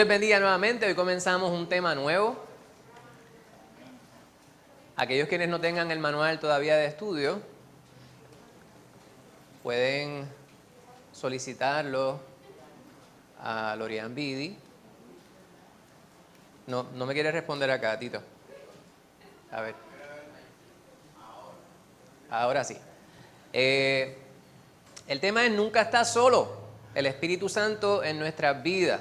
Les bendiga nuevamente. Hoy comenzamos un tema nuevo. Aquellos quienes no tengan el manual todavía de estudio pueden solicitarlo a Lorian Bidi. No me quiere responder acá, Tito. A ver. Ahora sí. El tema es nunca estás solo. El Espíritu Santo en nuestras vidas.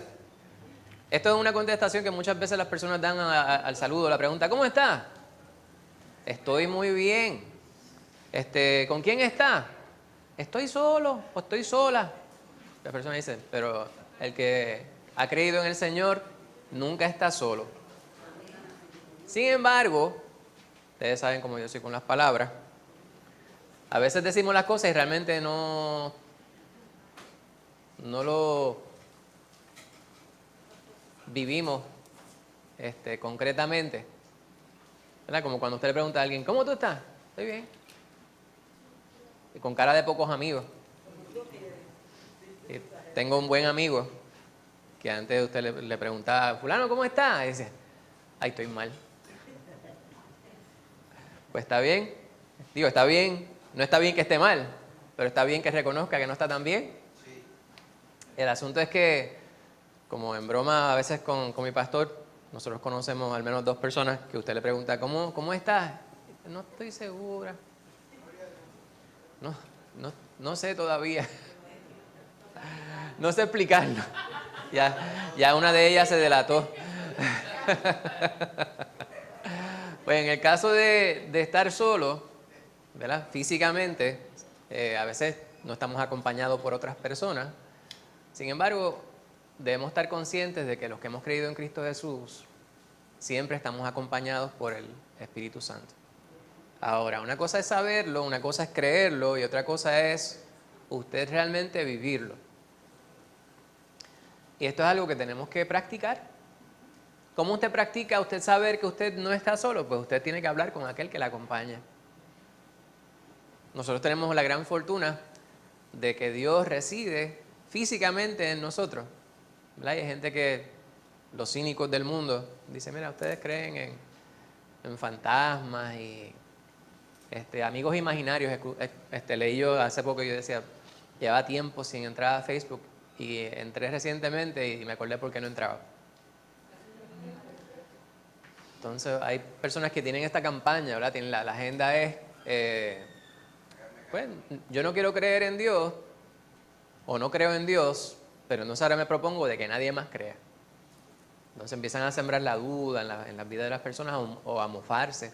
Esto es una contestación que muchas veces las personas dan al saludo, la pregunta, ¿cómo estás? Estoy muy bien. ¿Con quién está? ¿Estoy solo o estoy sola? Las personas dicen, pero el que ha creído en el Señor nunca está solo. Sin embargo, ustedes saben cómo yo soy con las palabras, a veces decimos las cosas y realmente no lo vivimos concretamente. ¿Verdad? Como cuando usted le pregunta a alguien, ¿cómo tú estás? Estoy bien. Y con cara de pocos amigos. Y tengo un buen amigo que antes usted le preguntaba, fulano, ¿cómo está? Y dice, ay, estoy mal. Pues está bien. Digo, está bien. No está bien que esté mal, pero está bien que reconozca que no está tan bien. El asunto es que, como en broma a veces con mi pastor, nosotros conocemos al menos 2 personas que usted le pregunta, ¿cómo estás? No estoy segura. No sé todavía. No sé explicarlo. Ya una de ellas se delató. Pues en el caso de estar solo, ¿verdad? Físicamente, a veces no estamos acompañados por otras personas. Sin embargo, debemos estar conscientes de que los que hemos creído en Cristo Jesús siempre estamos acompañados por el Espíritu Santo. Ahora, una cosa es saberlo, una cosa es creerlo y otra cosa es usted realmente vivirlo. Y esto es algo que tenemos que practicar. ¿Cómo usted practica usted saber que usted no está solo? Pues usted tiene que hablar con aquel que le acompaña. Nosotros tenemos la gran fortuna de que Dios reside físicamente en nosotros. ¿Verdad? Hay gente que, los cínicos del mundo, dicen, mira, ustedes creen en fantasmas y amigos imaginarios. Leí yo hace poco, yo decía, llevaba tiempo sin entrar a Facebook y entré recientemente y me acordé por qué no entraba. Entonces hay personas que tienen esta campaña, ¿verdad? La agenda es, pues yo no quiero creer en Dios o no creo en Dios, pero entonces ahora me propongo de que nadie más crea. Entonces empiezan a sembrar la duda en la vida de las personas o a mofarse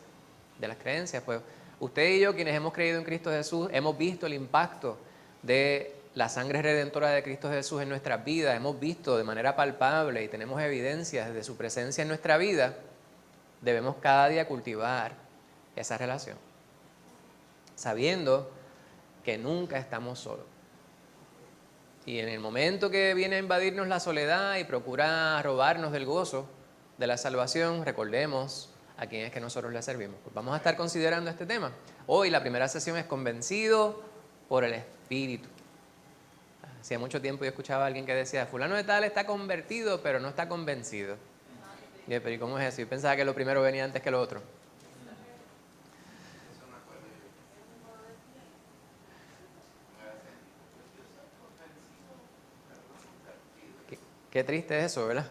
de las creencias. Pues usted y yo, quienes hemos creído en Cristo Jesús, hemos visto el impacto de la sangre redentora de Cristo Jesús en nuestras vidas, hemos visto de manera palpable y tenemos evidencias de su presencia en nuestra vida. Debemos cada día cultivar esa relación, sabiendo que nunca estamos solos. Y en el momento que viene a invadirnos la soledad y procura robarnos del gozo de la salvación, recordemos a quién es que nosotros le servimos. Pues vamos a estar considerando este tema. Hoy la primera sesión es convencido por el Espíritu. Hacía mucho tiempo yo escuchaba a alguien que decía, fulano de tal está convertido, pero no está convencido. Y yo, pero ¿y cómo es eso? Yo pensaba que lo primero venía antes que lo otro. Qué triste es eso, ¿verdad?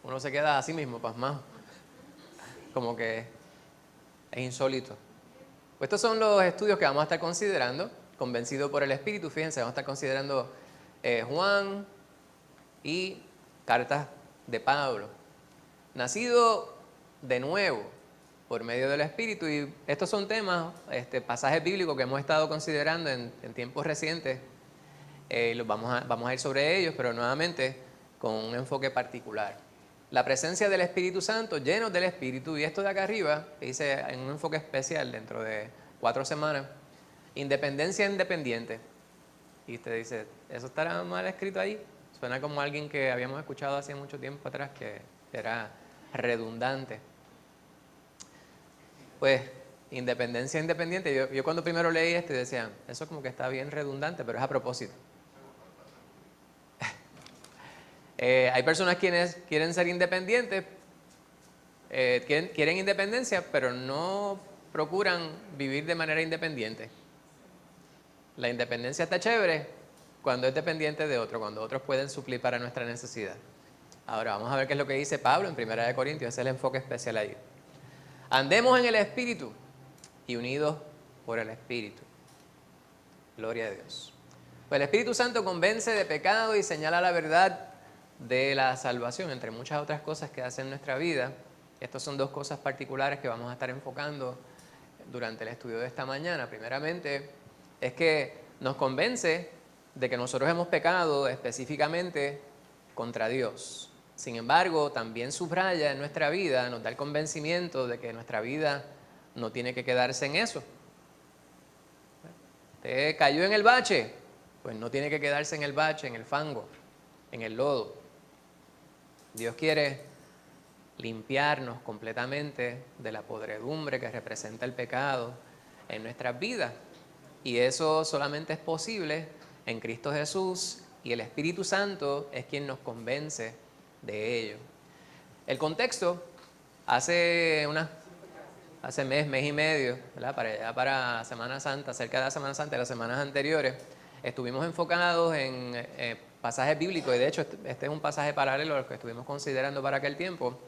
Uno se queda así mismo, pasmado. Como que es insólito. Pues estos son los estudios que vamos a estar considerando, convencido por el Espíritu. Fíjense, vamos a estar considerando Juan y cartas de Pablo. Nacido de nuevo por medio del Espíritu. Y estos son temas, pasajes bíblicos que hemos estado considerando en tiempos recientes. Vamos a ir sobre ellos, pero nuevamente con un enfoque particular. La presencia del Espíritu Santo, llenos del Espíritu, y esto de acá arriba, que dice en un enfoque especial dentro de 4 semanas, independencia independiente. Y usted dice, ¿eso estará mal escrito ahí? Suena como alguien que habíamos escuchado hace mucho tiempo atrás que era redundante. Pues, independencia independiente, yo cuando primero leí esto decía, eso como que está bien redundante, pero es a propósito. Hay personas quienes quieren ser independientes, quieren independencia, pero no procuran vivir de manera independiente. La independencia está chévere cuando es dependiente de otro, cuando otros pueden suplir para nuestra necesidad. Ahora vamos a ver qué es lo que dice Pablo en 1 Corintios, ese es el enfoque especial ahí. Andemos en el Espíritu y unidos por el Espíritu. Gloria a Dios. Pues el Espíritu Santo convence de pecado y señala la verdad de la salvación, entre muchas otras cosas que hace en nuestra vida. Estas son dos cosas particulares que vamos a estar enfocando durante el estudio de esta mañana. Primeramente, es que nos convence de que nosotros hemos pecado específicamente contra Dios. Sin embargo, también subraya en nuestra vida, nos da el convencimiento de que nuestra vida no tiene que quedarse en eso. Usted cayó en el bache, pues no tiene que quedarse en el bache, en el fango, en el lodo. Dios quiere limpiarnos completamente de la podredumbre que representa el pecado en nuestras vidas. Y eso solamente es posible en Cristo Jesús, y el Espíritu Santo es quien nos convence de ello. El contexto, hace mes y medio, ¿verdad? para Semana Santa, cerca de la Semana Santa, de las semanas anteriores, estuvimos enfocados en pasajes bíblicos, y de hecho este es un pasaje paralelo al que estuvimos considerando para aquel tiempo,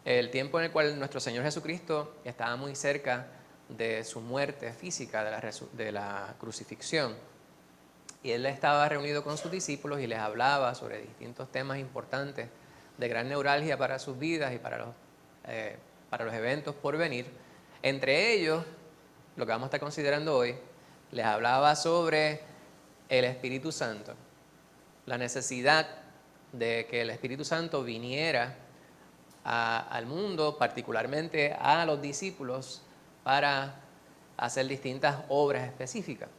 el tiempo en el cual nuestro Señor Jesucristo estaba muy cerca de su muerte física, de la crucifixión. Y Él estaba reunido con sus discípulos y les hablaba sobre distintos temas importantes de gran neuralgia para sus vidas y para los eventos por venir. Entre ellos, lo que vamos a estar considerando hoy, les hablaba sobre el Espíritu Santo, la necesidad de que el Espíritu Santo viniera al mundo, particularmente a los discípulos, para hacer distintas obras específicas.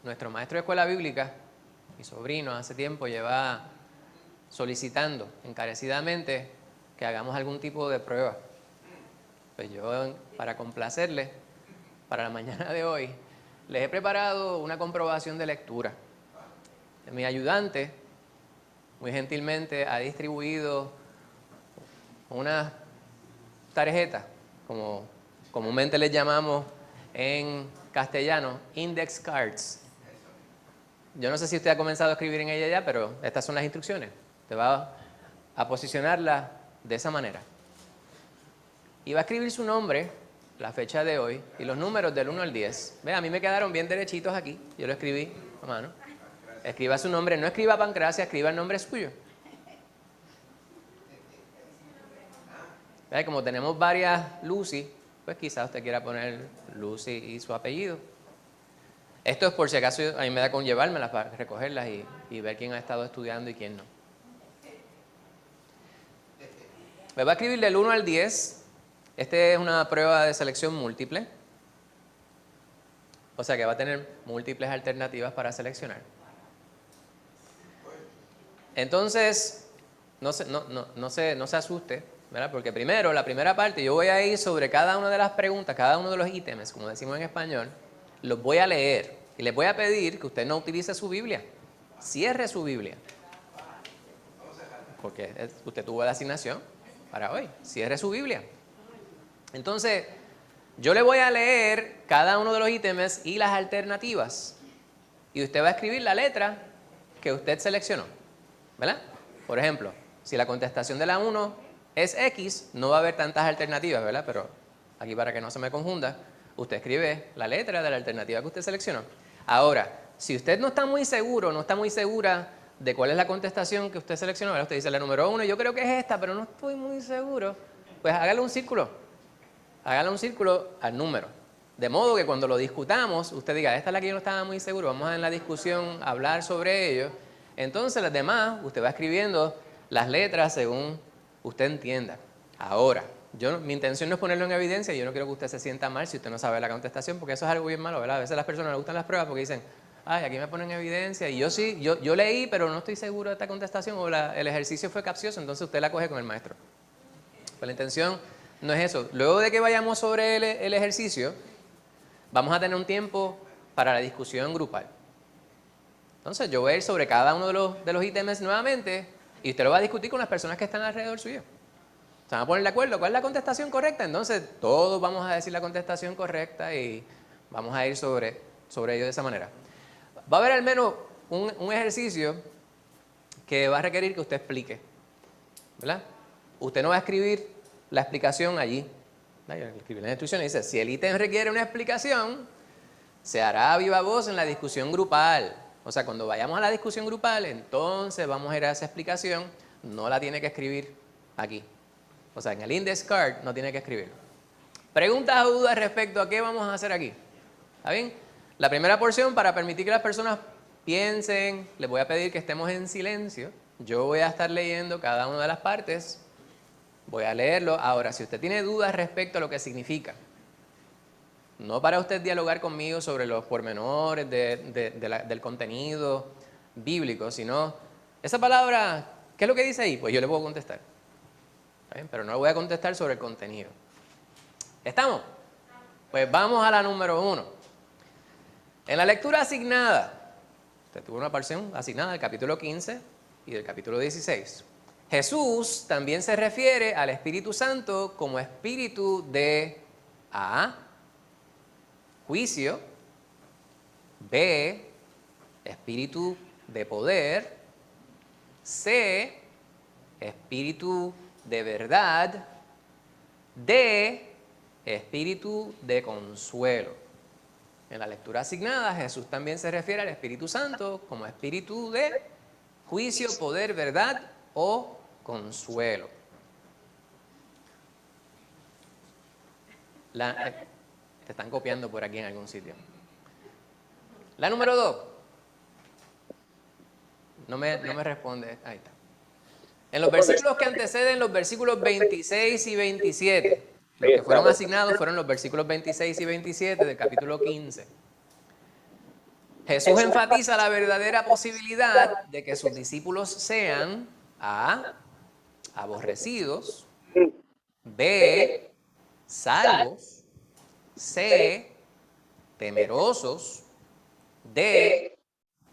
Nuestro maestro de escuela bíblica, mi sobrino, hace tiempo lleva solicitando encarecidamente que hagamos algún tipo de prueba. Pues yo, para complacerle, para la mañana de hoy, les he preparado una comprobación de lectura. Mi ayudante, muy gentilmente, ha distribuido una tarjeta, como comúnmente les llamamos en castellano, index cards. Yo no sé si usted ha comenzado a escribir en ella ya, pero estas son las instrucciones. Usted va a posicionarla de esa manera. Y va a escribir su nombre, la fecha de hoy y los números del 1 al 10. Ve, a mí me quedaron bien derechitos aquí. Yo lo escribí a mano. Escriba su nombre, no escriba Pancracia, escriba el nombre suyo. ¿Ve? Como tenemos varias Lucy, pues quizás usted quiera poner Lucy y su apellido. Esto es por si acaso a mí me da con llevármelas para recogerlas y ver quién ha estado estudiando y quién no. Me va a escribir del 1 al 10. Esta es una prueba de selección múltiple. O sea que va a tener múltiples alternativas para seleccionar. Entonces, no se asuste, ¿verdad? Porque primero, la primera parte, yo voy a ir sobre cada una de las preguntas, cada uno de los ítems, como decimos en español, los voy a leer y les voy a pedir que usted no utilice su Biblia, cierre su Biblia, porque usted tuvo la asignación para hoy, cierre su Biblia. Entonces, yo le voy a leer cada uno de los ítems y las alternativas, y usted va a escribir la letra que usted seleccionó, ¿verdad? Por ejemplo, si la contestación de la 1 es X, no va a haber tantas alternativas, ¿verdad? Pero aquí, para que no se me confunda, usted escribe la letra de la alternativa que usted seleccionó. Ahora, si usted no está muy seguro, no está muy segura de cuál es la contestación que usted seleccionó, ¿verdad? Usted dice la número 1, yo creo que es esta, pero no estoy muy seguro, pues hágale un círculo. Hágale un círculo al número. De modo que cuando lo discutamos, usted diga, esta es la que yo no estaba muy seguro, vamos en la discusión a hablar sobre ello. Entonces, las demás, usted va escribiendo las letras según usted entienda. Ahora, mi intención no es ponerlo en evidencia, y yo no quiero que usted se sienta mal si usted no sabe la contestación, porque eso es algo bien malo, ¿verdad? A veces a las personas les gustan las pruebas porque dicen, ay, aquí me ponen en evidencia, y yo sí, yo leí, pero no estoy seguro de esta contestación, o el ejercicio fue capcioso, entonces usted la coge con el maestro. Pues la intención no es eso. Luego de que vayamos sobre el ejercicio, vamos a tener un tiempo para la discusión grupal. Entonces yo voy a ir sobre cada uno de los ítems nuevamente y usted lo va a discutir con las personas que están alrededor suyo. Se van a poner de acuerdo. ¿Cuál es la contestación correcta? Entonces todos vamos a decir la contestación correcta y vamos a ir sobre ello de esa manera. Va a haber al menos un ejercicio que va a requerir que usted explique, ¿verdad? Usted no va a escribir la explicación allí. Escribir la instrucción y dice, si el ítem requiere una explicación, se hará a viva voz en la discusión grupal. O sea, cuando vayamos a la discusión grupal, entonces vamos a ir a esa explicación. No la tiene que escribir aquí. O sea, en el index card no tiene que escribirlo. Preguntas o dudas respecto a qué vamos a hacer aquí. ¿Está bien? La primera porción, para permitir que las personas piensen, les voy a pedir que estemos en silencio. Yo voy a estar leyendo cada una de las partes. Voy a leerlo. Ahora, si usted tiene dudas respecto a lo que significa, no para usted dialogar conmigo sobre los pormenores del contenido bíblico, sino, esa palabra, ¿qué es lo que dice ahí? Pues yo le puedo contestar. Pero no le voy a contestar sobre el contenido. ¿Estamos? Pues vamos a la número 1. En la lectura asignada, usted tuvo una porción asignada del capítulo 15 y del capítulo 16. Jesús también se refiere al Espíritu Santo como espíritu de A, juicio, B, espíritu de poder, C, espíritu de verdad, D, espíritu de consuelo. En la lectura asignada, Jesús también se refiere al Espíritu Santo como espíritu de juicio, poder, verdad o consuelo. Te están copiando por aquí en algún sitio. La número 2. No me responde. Ahí está. En los versículos que anteceden los versículos 26 y 27, los que fueron asignados fueron los versículos 26 y 27 del capítulo 15. Jesús enfatiza la verdadera posibilidad de que sus discípulos sean A, aborrecidos, B, salvos, C, temerosos, D,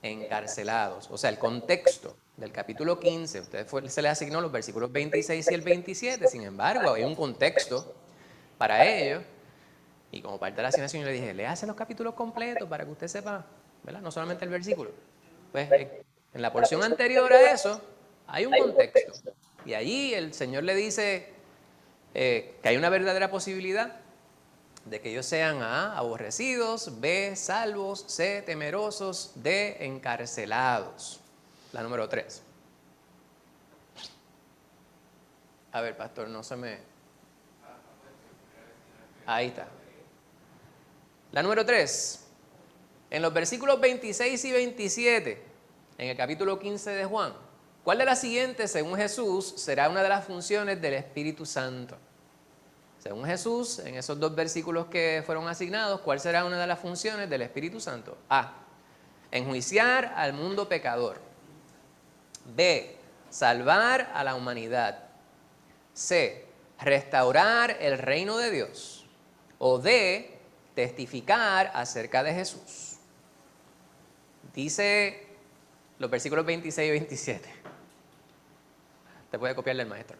encarcelados. O sea, el contexto del capítulo 15, se les asignó los versículos 26 y el 27, sin embargo, hay un contexto para ello, y como parte de la asignación yo le dije, léase los capítulos completos para que usted sepa, ¿verdad? No solamente el versículo. Pues en la porción anterior a eso, hay un contexto, y allí el Señor le dice que hay una verdadera posibilidad de que ellos sean A, aborrecidos, B, salvos, C, temerosos, D, encarcelados. La número 3. A ver, pastor, no se me... Ahí está. La número 3. En los versículos 26 y 27, en el capítulo 15 de Juan, ¿cuál de las siguientes, según Jesús, será una de las funciones del Espíritu Santo? Según Jesús, en esos dos versículos que fueron asignados, ¿cuál será una de las funciones del Espíritu Santo? A, enjuiciar al mundo pecador. B, salvar a la humanidad. C, restaurar el reino de Dios. O D, testificar acerca de Jesús. Dice los versículos 26 y 27. Te puede copiarle el maestro.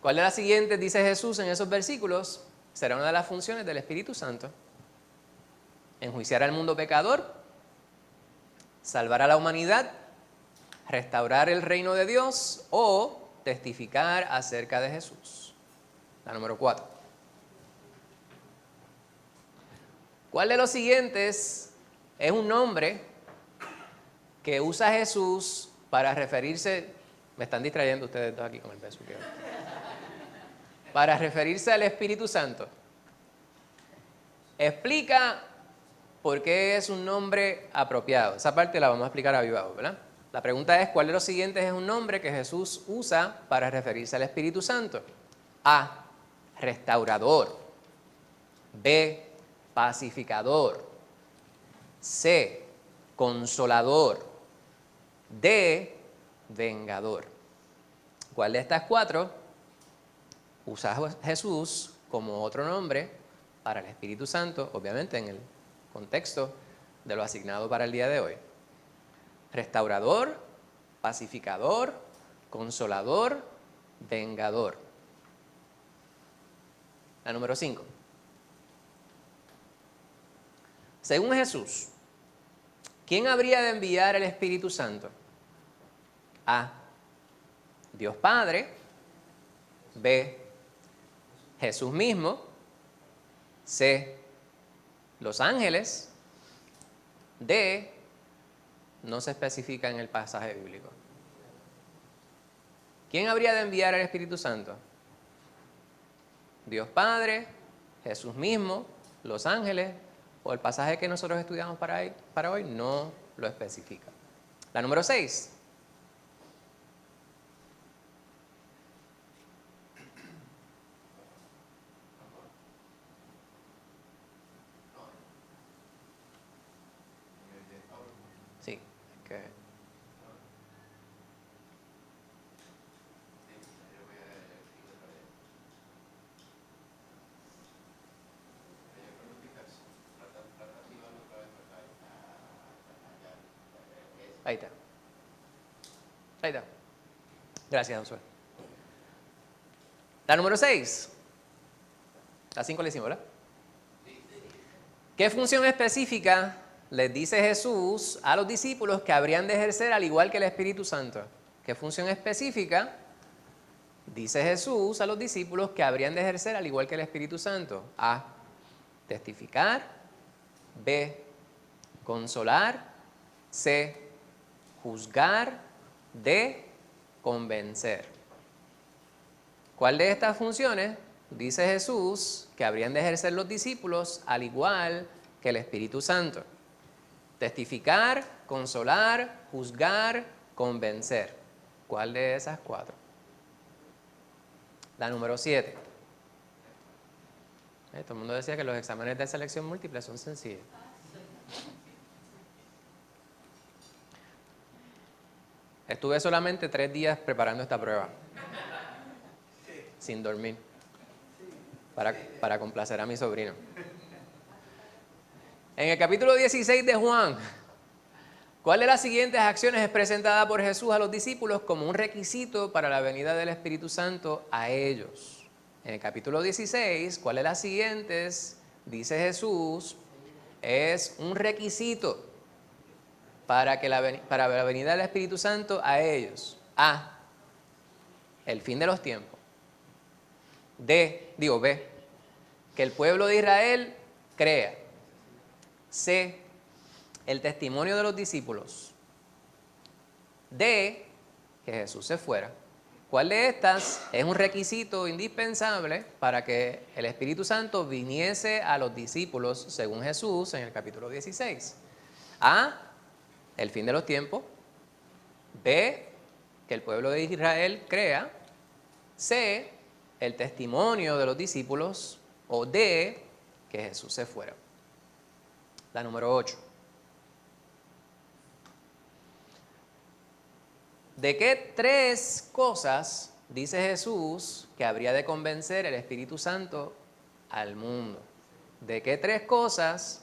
¿Cuál de las siguientes, dice Jesús en esos versículos, será una de las funciones del Espíritu Santo? Enjuiciar al mundo pecador, salvar a la humanidad, restaurar el reino de Dios o testificar acerca de Jesús. La número 4. ¿Cuál de los siguientes es un nombre que usa Jesús para referirse... Me están distrayendo ustedes dos aquí con el beso. Para referirse al Espíritu Santo. Explica por qué es un nombre apropiado. Esa parte la vamos a explicar a viva voz, ¿verdad? La pregunta es, ¿cuál de los siguientes es un nombre que Jesús usa para referirse al Espíritu Santo? A, restaurador. B, pacificador. C, consolador. D, vengador. ¿Cuál de estas cuatro usa Jesús como otro nombre para el Espíritu Santo, obviamente en el contexto de lo asignado para el día de hoy. Restaurador, pacificador, consolador, vengador. La número 5. Según Jesús, ¿quién habría de enviar el Espíritu Santo? A. Dios Padre. B. Jesús mismo. C. Los ángeles. D. No se especifica en el pasaje bíblico. ¿Quién habría de enviar el Espíritu Santo? Dios Padre, Jesús mismo, los ángeles, o el pasaje que nosotros estudiamos para hoy no lo especifica. La número 6. Sí, ahí está. Ahí está. Gracias, Josué. La número 6. La 5 le hicimos, ¿verdad? ¿Qué función específica les dice Jesús a los discípulos que habrían de ejercer al igual que el Espíritu Santo? ¿Qué función específica dice Jesús a los discípulos que habrían de ejercer al igual que el Espíritu Santo? A. Testificar. B. Consolar. C. Juzgar. D. Convencer. ¿Cuál de estas funciones dice Jesús que habrían de ejercer los discípulos al igual que el Espíritu Santo? Testificar, consolar, juzgar, convencer. ¿Cuál de esas 4? La número 7. Todo el mundo decía que los exámenes de selección múltiple son sencillos. Estuve solamente 3 días preparando esta prueba, sin dormir, para complacer a mi sobrino. En el capítulo 16 de Juan, ¿cuál de las siguientes acciones es presentada por Jesús a los discípulos como un requisito para la venida del Espíritu Santo a ellos? En el capítulo 16, ¿cuál de las siguientes, dice Jesús, es un requisito para la venida del Espíritu Santo a ellos? A. El fin de los tiempos. B. Que el pueblo de Israel crea. C. El testimonio de los discípulos. D. Que Jesús se fuera. ¿Cuál de estas es un requisito indispensable para que el Espíritu Santo viniese a los discípulos según Jesús en el capítulo 16? A. El fin de los tiempos. B. Que el pueblo de Israel crea. C. El testimonio de los discípulos. O D. Que Jesús se fuera. La número 8. ¿De qué 3 cosas dice Jesús que habría de convencer el Espíritu Santo al mundo? ¿De qué 3 cosas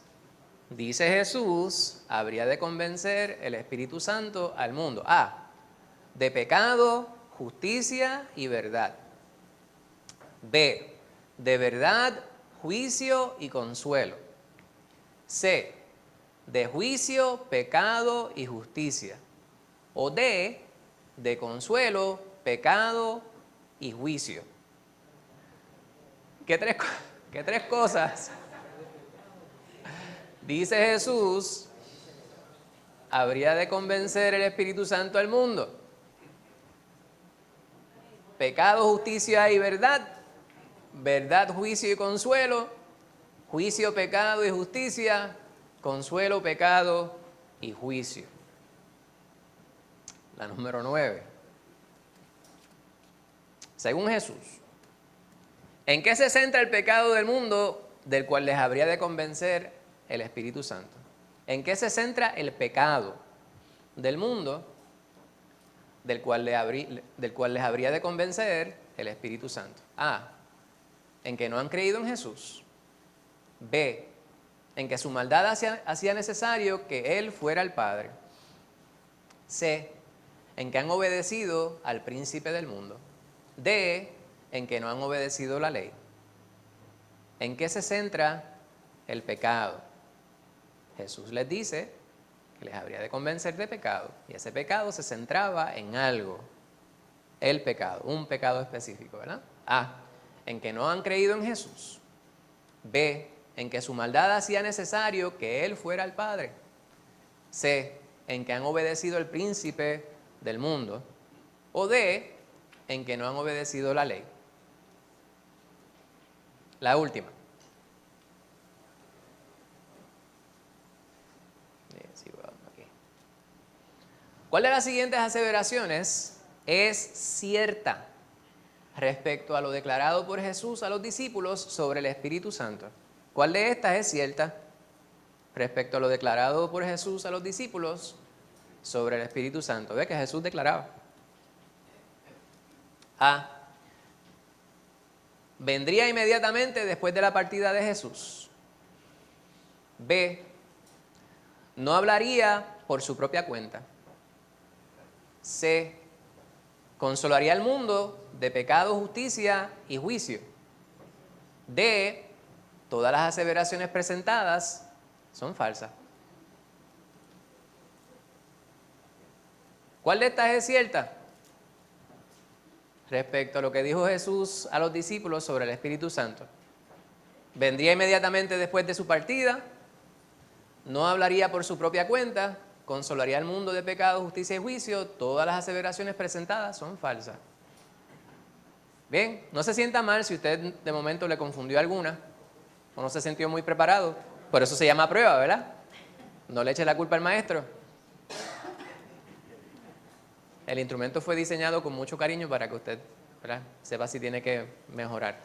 dice Jesús habría de convencer el Espíritu Santo al mundo? A. De pecado, justicia y verdad. B. De verdad, juicio y consuelo. C. De juicio, pecado y justicia. O D. De consuelo, pecado y juicio. ¿Qué tres cosas dice Jesús habría de convencer el Espíritu Santo al mundo? Pecado, justicia y verdad. Verdad, juicio y consuelo. Juicio, pecado y justicia. Consuelo, pecado y juicio. La número 9. Según Jesús, ¿en qué se centra el pecado del mundo del cual les habría de convencer el Espíritu Santo? ¿En qué se centra el pecado del mundo del cual les habría de convencer el Espíritu Santo? A. En que no han creído en Jesús. B. en que su maldad hacía necesario que Él fuera el Padre. C, en que han obedecido al príncipe del mundo. D, en que no han obedecido la ley. ¿En qué se centra el pecado? Jesús les dice que les habría de convencer de pecado, y ese pecado se centraba en algo, el pecado, un pecado específico, ¿verdad? A, en que no han creído en Jesús. B, en que su maldad hacía necesario que Él fuera el Padre. C, en que han obedecido al príncipe del mundo. O D, en que no han obedecido la ley. La última. ¿Cuál de las siguientes aseveraciones es cierta respecto a lo declarado por Jesús a los discípulos sobre el Espíritu Santo? ¿Cuál de estas es cierta respecto a lo declarado por Jesús a los discípulos sobre el Espíritu Santo? ¿Ve que Jesús declaraba? A, vendría inmediatamente después de la partida de Jesús. B, no hablaría por su propia cuenta. C, consolaría al mundo de pecado, justicia y juicio. D, todas las aseveraciones presentadas son falsas. ¿Cuál de estas es cierta? Respecto a lo que dijo Jesús a los discípulos sobre el Espíritu Santo. Vendría inmediatamente después de su partida, no hablaría por su propia cuenta, consolaría al mundo de pecado, justicia y juicio. Todas las aseveraciones presentadas son falsas. Bien, no se sienta mal si usted de momento le confundió alguna o no se sintió muy preparado. Por eso se llama prueba, ¿verdad? No le eche la culpa al maestro. El instrumento fue diseñado con mucho cariño para que usted, ¿verdad?, sepa si tiene que mejorar.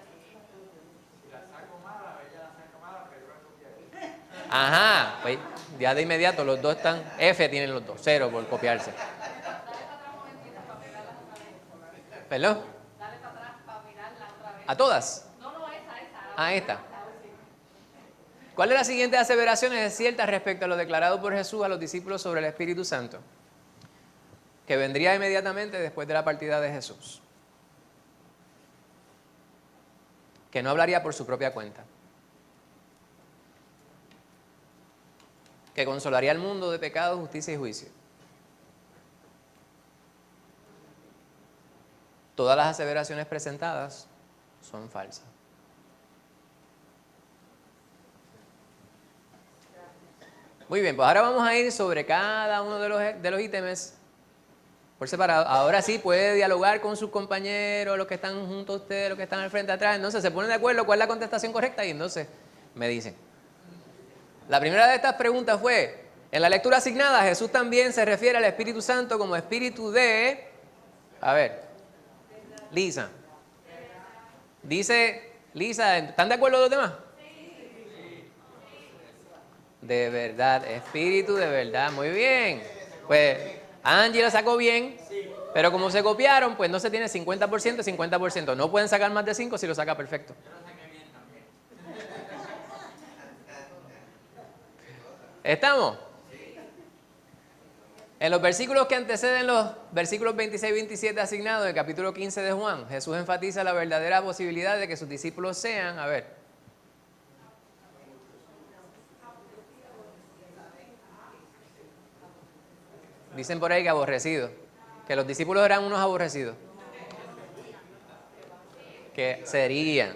Si la saco mala, ella la saca mala, pero no. Ajá, pues ya de inmediato los dos están, F tienen los dos, 0 por copiarse. ¿Perdón? Dale para atrás para mirarla otra vez. ¿A todas? No, esa. Ah, esta. ¿Cuál de las siguientes aseveraciones es cierta respecto a lo declarado por Jesús a los discípulos sobre el Espíritu Santo? Que vendría inmediatamente después de la partida de Jesús. Que no hablaría por su propia cuenta. Que consolaría al mundo de pecado, justicia y juicio. Todas las aseveraciones presentadas son falsas. Muy bien, pues ahora vamos a ir sobre cada uno de los ítems por separado. Ahora sí puede dialogar con sus compañeros, los que están junto a usted, los que están al frente, atrás. Entonces se ponen de acuerdo cuál es la contestación correcta y entonces me dicen. La primera de estas preguntas fue, en la lectura asignada Jesús también se refiere al Espíritu Santo como espíritu de... A ver, Lisa. Dice, Lisa, ¿están de acuerdo los demás? De verdad, espíritu de verdad, muy bien. Pues Angie la sacó bien, pero como se copiaron, pues no se tiene 50% y 50%. No pueden sacar más de 5 si lo saca perfecto. ¿Estamos? En los versículos que anteceden los versículos 26 y 27 asignados del capítulo 15 de Juan, Jesús enfatiza la verdadera posibilidad de que sus discípulos sean, a ver, dicen por ahí que aborrecidos, que los discípulos eran unos aborrecidos, que serían.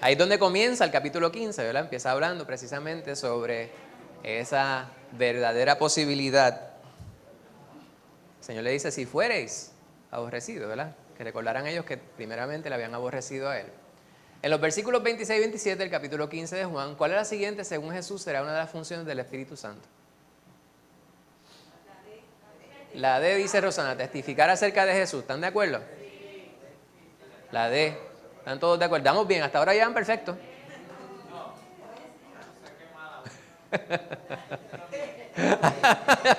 Ahí es donde comienza el capítulo 15, ¿verdad? Empieza hablando precisamente sobre esa verdadera posibilidad. El Señor le dice, si fuereis aborrecidos, ¿verdad? Que recordarán ellos que primeramente le habían aborrecido a Él. En los versículos 26 y 27 del capítulo 15 de Juan, ¿cuál es la siguiente? Según Jesús, será una de las funciones del Espíritu Santo. La D, dice Rosana, testificar acerca de Jesús. ¿Están de acuerdo? La D. ¿Están todos de acuerdo? ¿Estamos bien? Hasta ahora ya van perfectos.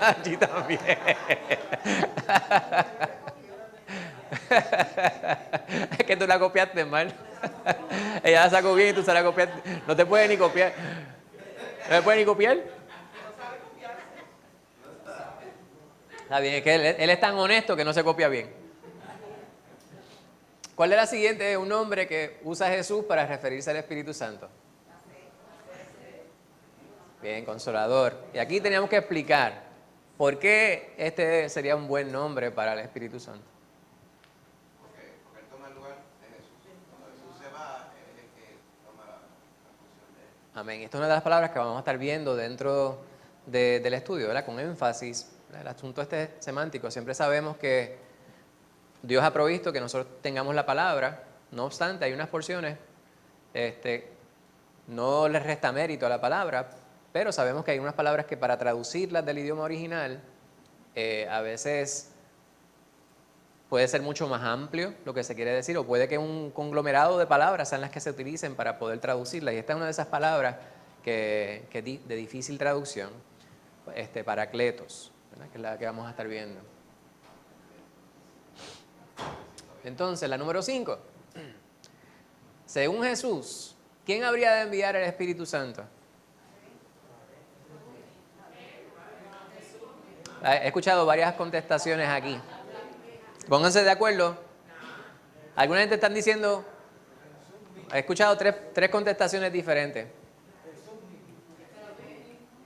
Allí también. Es que tú la copiaste mal. Ella la sacó bien y tú se la copiaste. No te puede ni copiar. ¿No te puede ni copiar? Está bien, es que él es tan honesto que no se copia bien. ¿Cuál es la siguiente? Un nombre que usa Jesús para referirse al Espíritu Santo. Bien, Consolador. Y aquí teníamos que explicar por qué este sería un buen nombre para el Espíritu Santo. Porque él toma el lugar de Jesús. Cuando Jesús se va, él es el que toma la función de él. Amén. Esta es una de las palabras que vamos a estar viendo dentro del estudio, ¿verdad? Con énfasis. El asunto este semántico. Siempre sabemos que Dios ha provisto que nosotros tengamos la palabra. No obstante, hay unas porciones, no les resta mérito a la palabra, pero sabemos que hay unas palabras que para traducirlas del idioma original, a veces puede ser mucho más amplio lo que se quiere decir, o puede que un conglomerado de palabras sean las que se utilicen para poder traducirlas. Y esta es una de esas palabras que de difícil traducción, paracletos, ¿verdad? Que es la que vamos a estar viendo. Entonces, la número 5. Según Jesús, ¿quién habría de enviar el Espíritu Santo? He escuchado varias contestaciones aquí. Pónganse de acuerdo. Alguna gente están diciendo, he escuchado tres contestaciones diferentes.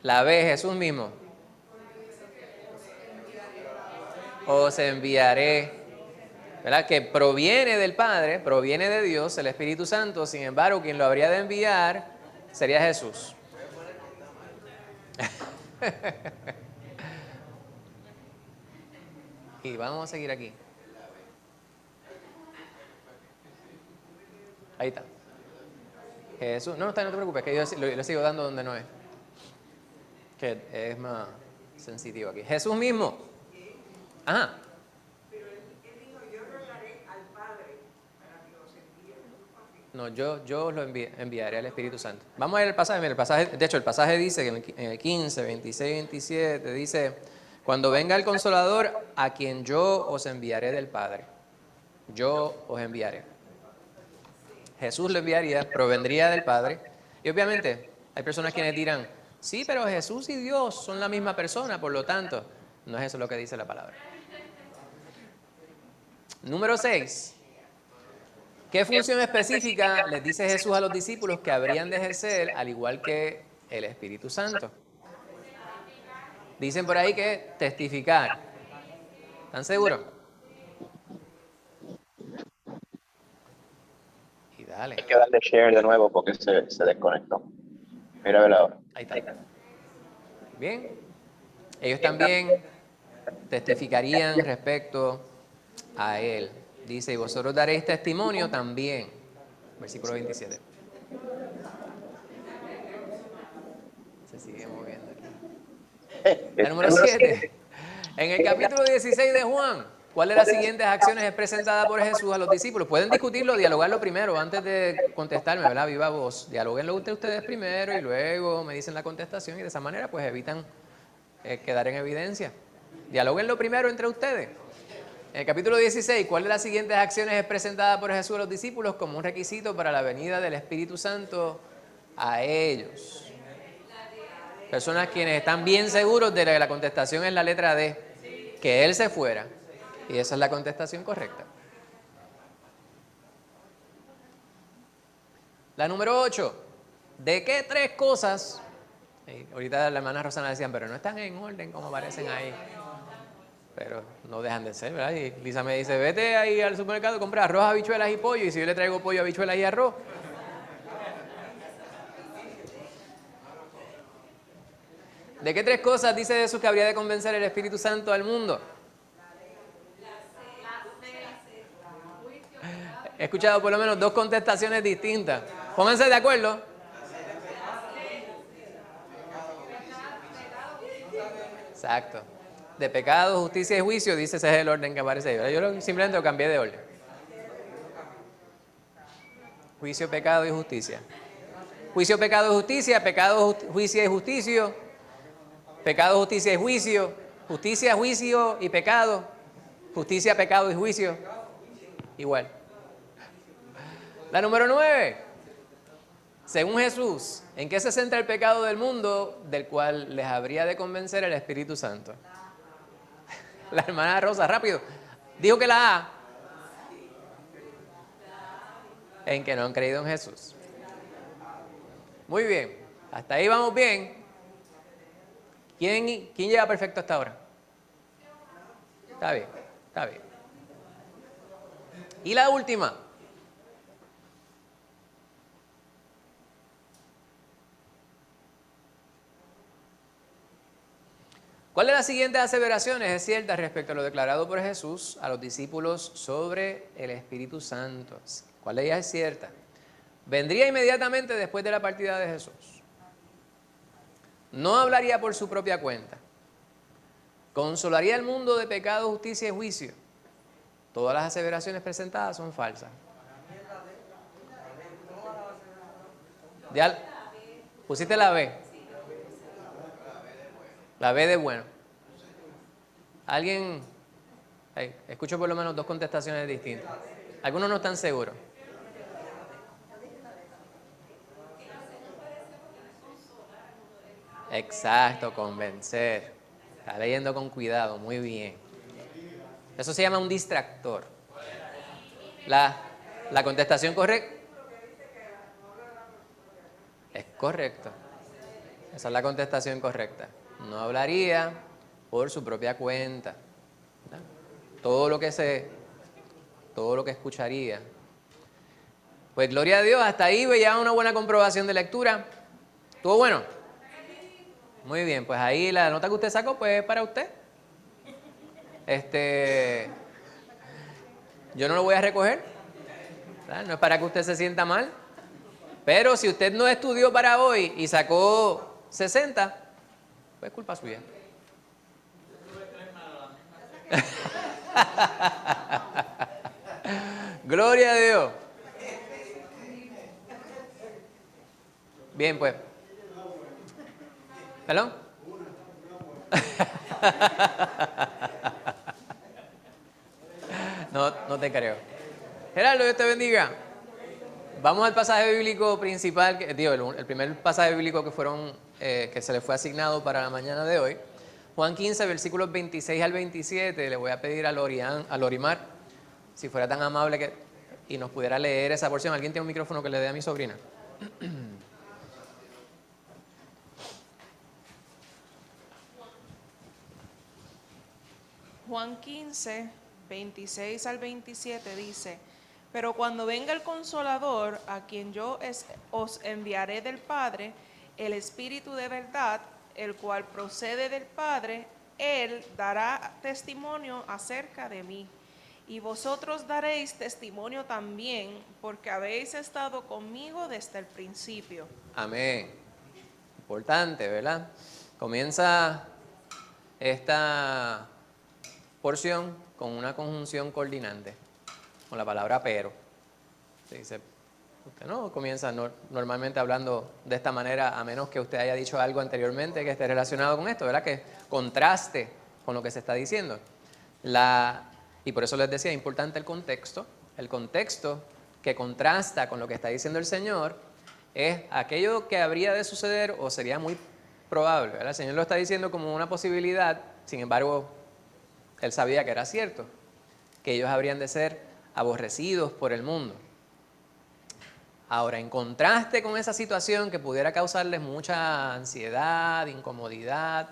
La B, Jesús mismo. Os enviaré, ¿verdad? Que proviene del Padre, proviene de Dios, el Espíritu Santo. Sin embargo, quien lo habría de enviar sería Jesús. Y vamos a seguir aquí. Ahí está. Jesús. No te preocupes, que yo lo sigo dando donde no es. Que es más sensitivo aquí. Jesús mismo. Ajá. Pero él dijo, yo rogaré al Padre para que os envíe. No, yo lo enviaré al Espíritu Santo. Vamos a ver el pasaje. Mira, el pasaje, de hecho, el pasaje dice que en el 15, 26, 27, dice, cuando venga el Consolador, a quien yo os enviaré del Padre. Yo os enviaré. Jesús lo enviaría, provendría del Padre. Y obviamente, hay personas quienes dirán, sí, pero Jesús y Dios son la misma persona, por lo tanto, no es eso lo que dice la palabra. Número 6. ¿Qué función específica les dice Jesús a los discípulos que habrían de ejercer al igual que el Espíritu Santo? Dicen por ahí que testificar. ¿Están seguros? Y dale. Hay que darle share de nuevo porque se desconectó. Mira, a ver ahora. Ahí está. Bien. Ellos también testificarían respecto a Él. Dice, y vosotros daréis testimonio también. Versículo 27. Se sigue moviendo aquí. La número 7. En el capítulo 16 de Juan, ¿cuál de las siguientes acciones es presentada por Jesús a los discípulos? Pueden discutirlo, dialogarlo primero antes de contestarme, ¿verdad? Viva voz. Dialóguenlo entre ustedes primero y luego me dicen la contestación y de esa manera pues evitan quedar en evidencia. Dialóguenlo primero entre ustedes. En el capítulo 16, ¿cuál de las siguientes acciones es presentada por Jesús a los discípulos como un requisito para la venida del Espíritu Santo a ellos? Personas quienes están bien seguros de que la contestación es la letra D, que Él se fuera. Y esa es la contestación correcta. La número 8. ¿De qué 3 cosas? Ahorita la hermana Rosana decían, pero no están en orden como aparecen ahí. Pero no dejan de ser, ¿verdad? Y Lisa me dice, vete ahí al supermercado, compra arroz, habichuelas y pollo. Y si yo le traigo pollo, habichuelas y arroz. ¿De qué 3 cosas dice Jesús que habría de convencer el Espíritu Santo al mundo? He escuchado por lo menos 2 contestaciones distintas. Pónganse de acuerdo. Exacto. De pecado, justicia y juicio, dice, ese es el orden que aparece ahí. Yo simplemente lo cambié de orden. Juicio, pecado y justicia. Juicio, pecado y justicia, pecado, juicio y justicia. Pecado, justicia y juicio. Justicia, juicio y pecado. Justicia, pecado y juicio. Igual. La número 9. Según Jesús, ¿en qué se centra el pecado del mundo del cual les habría de convencer el Espíritu Santo? La hermana Rosa, rápido. Dijo que la A. En que no han creído en Jesús. Muy bien. Hasta ahí vamos bien. ¿Quién llega perfecto hasta ahora? Está bien, está bien. Y la última. ¿Cuál de las siguientes aseveraciones es cierta respecto a lo declarado por Jesús a los discípulos sobre el Espíritu Santo? ¿Cuál de ellas es cierta? Vendría inmediatamente después de la partida de Jesús. No hablaría por su propia cuenta. Consolaría el mundo de pecado, justicia y juicio. Todas las aseveraciones presentadas son falsas. ¿Ya? ¿Pusiste la B? La B de bueno. ¿Alguien? Escucho por lo menos dos contestaciones distintas. Algunos no están seguros. Exacto, convencer. Está leyendo con cuidado, muy bien. Eso se llama un distractor. La contestación correcta. Es correcto. Esa es la contestación correcta. No hablaría por su propia cuenta. ¿Verdad? Todo lo que escucharía. Pues gloria a Dios, hasta ahí veía una buena comprobación de lectura. ¿Estuvo bueno? Muy bien, pues ahí la nota que usted sacó, pues es para usted. Yo no lo voy a recoger. ¿Verdad? No es para que usted se sienta mal. Pero si usted no estudió para hoy y sacó 60, pues es culpa suya. Gloria a Dios. Bien, pues. ¿Perdón? No te creo. Gerardo, Dios te bendiga. Vamos al pasaje bíblico principal, el primer pasaje bíblico que se le fue asignado para la mañana de hoy. Juan 15, versículos 26 al 27. Le voy a pedir a Lorimar, si fuera tan amable y nos pudiera leer esa porción. ¿Alguien tiene un micrófono que le dé a mi sobrina? Juan 15, 26 al 27 dice: pero cuando venga el Consolador, a quien yo os enviaré del Padre, el Espíritu de verdad, el cual procede del Padre, Él dará testimonio acerca de mí. Y vosotros daréis testimonio también, porque habéis estado conmigo desde el principio. Amén. Importante, ¿verdad? Comienza esta porción con una conjunción coordinante, con la palabra pero. Se dice, usted no comienza normalmente hablando de esta manera, a menos que usted haya dicho algo anteriormente que esté relacionado con esto, ¿verdad? Que contraste con lo que se está diciendo. Y por eso les decía, es importante el contexto que contrasta con lo que está diciendo el Señor, es aquello que habría de suceder o sería muy probable, ¿verdad? El Señor lo está diciendo como una posibilidad, sin embargo, Él sabía que era cierto, que ellos habrían de ser aborrecidos por el mundo. Ahora, en contraste con esa situación que pudiera causarles mucha ansiedad, incomodidad,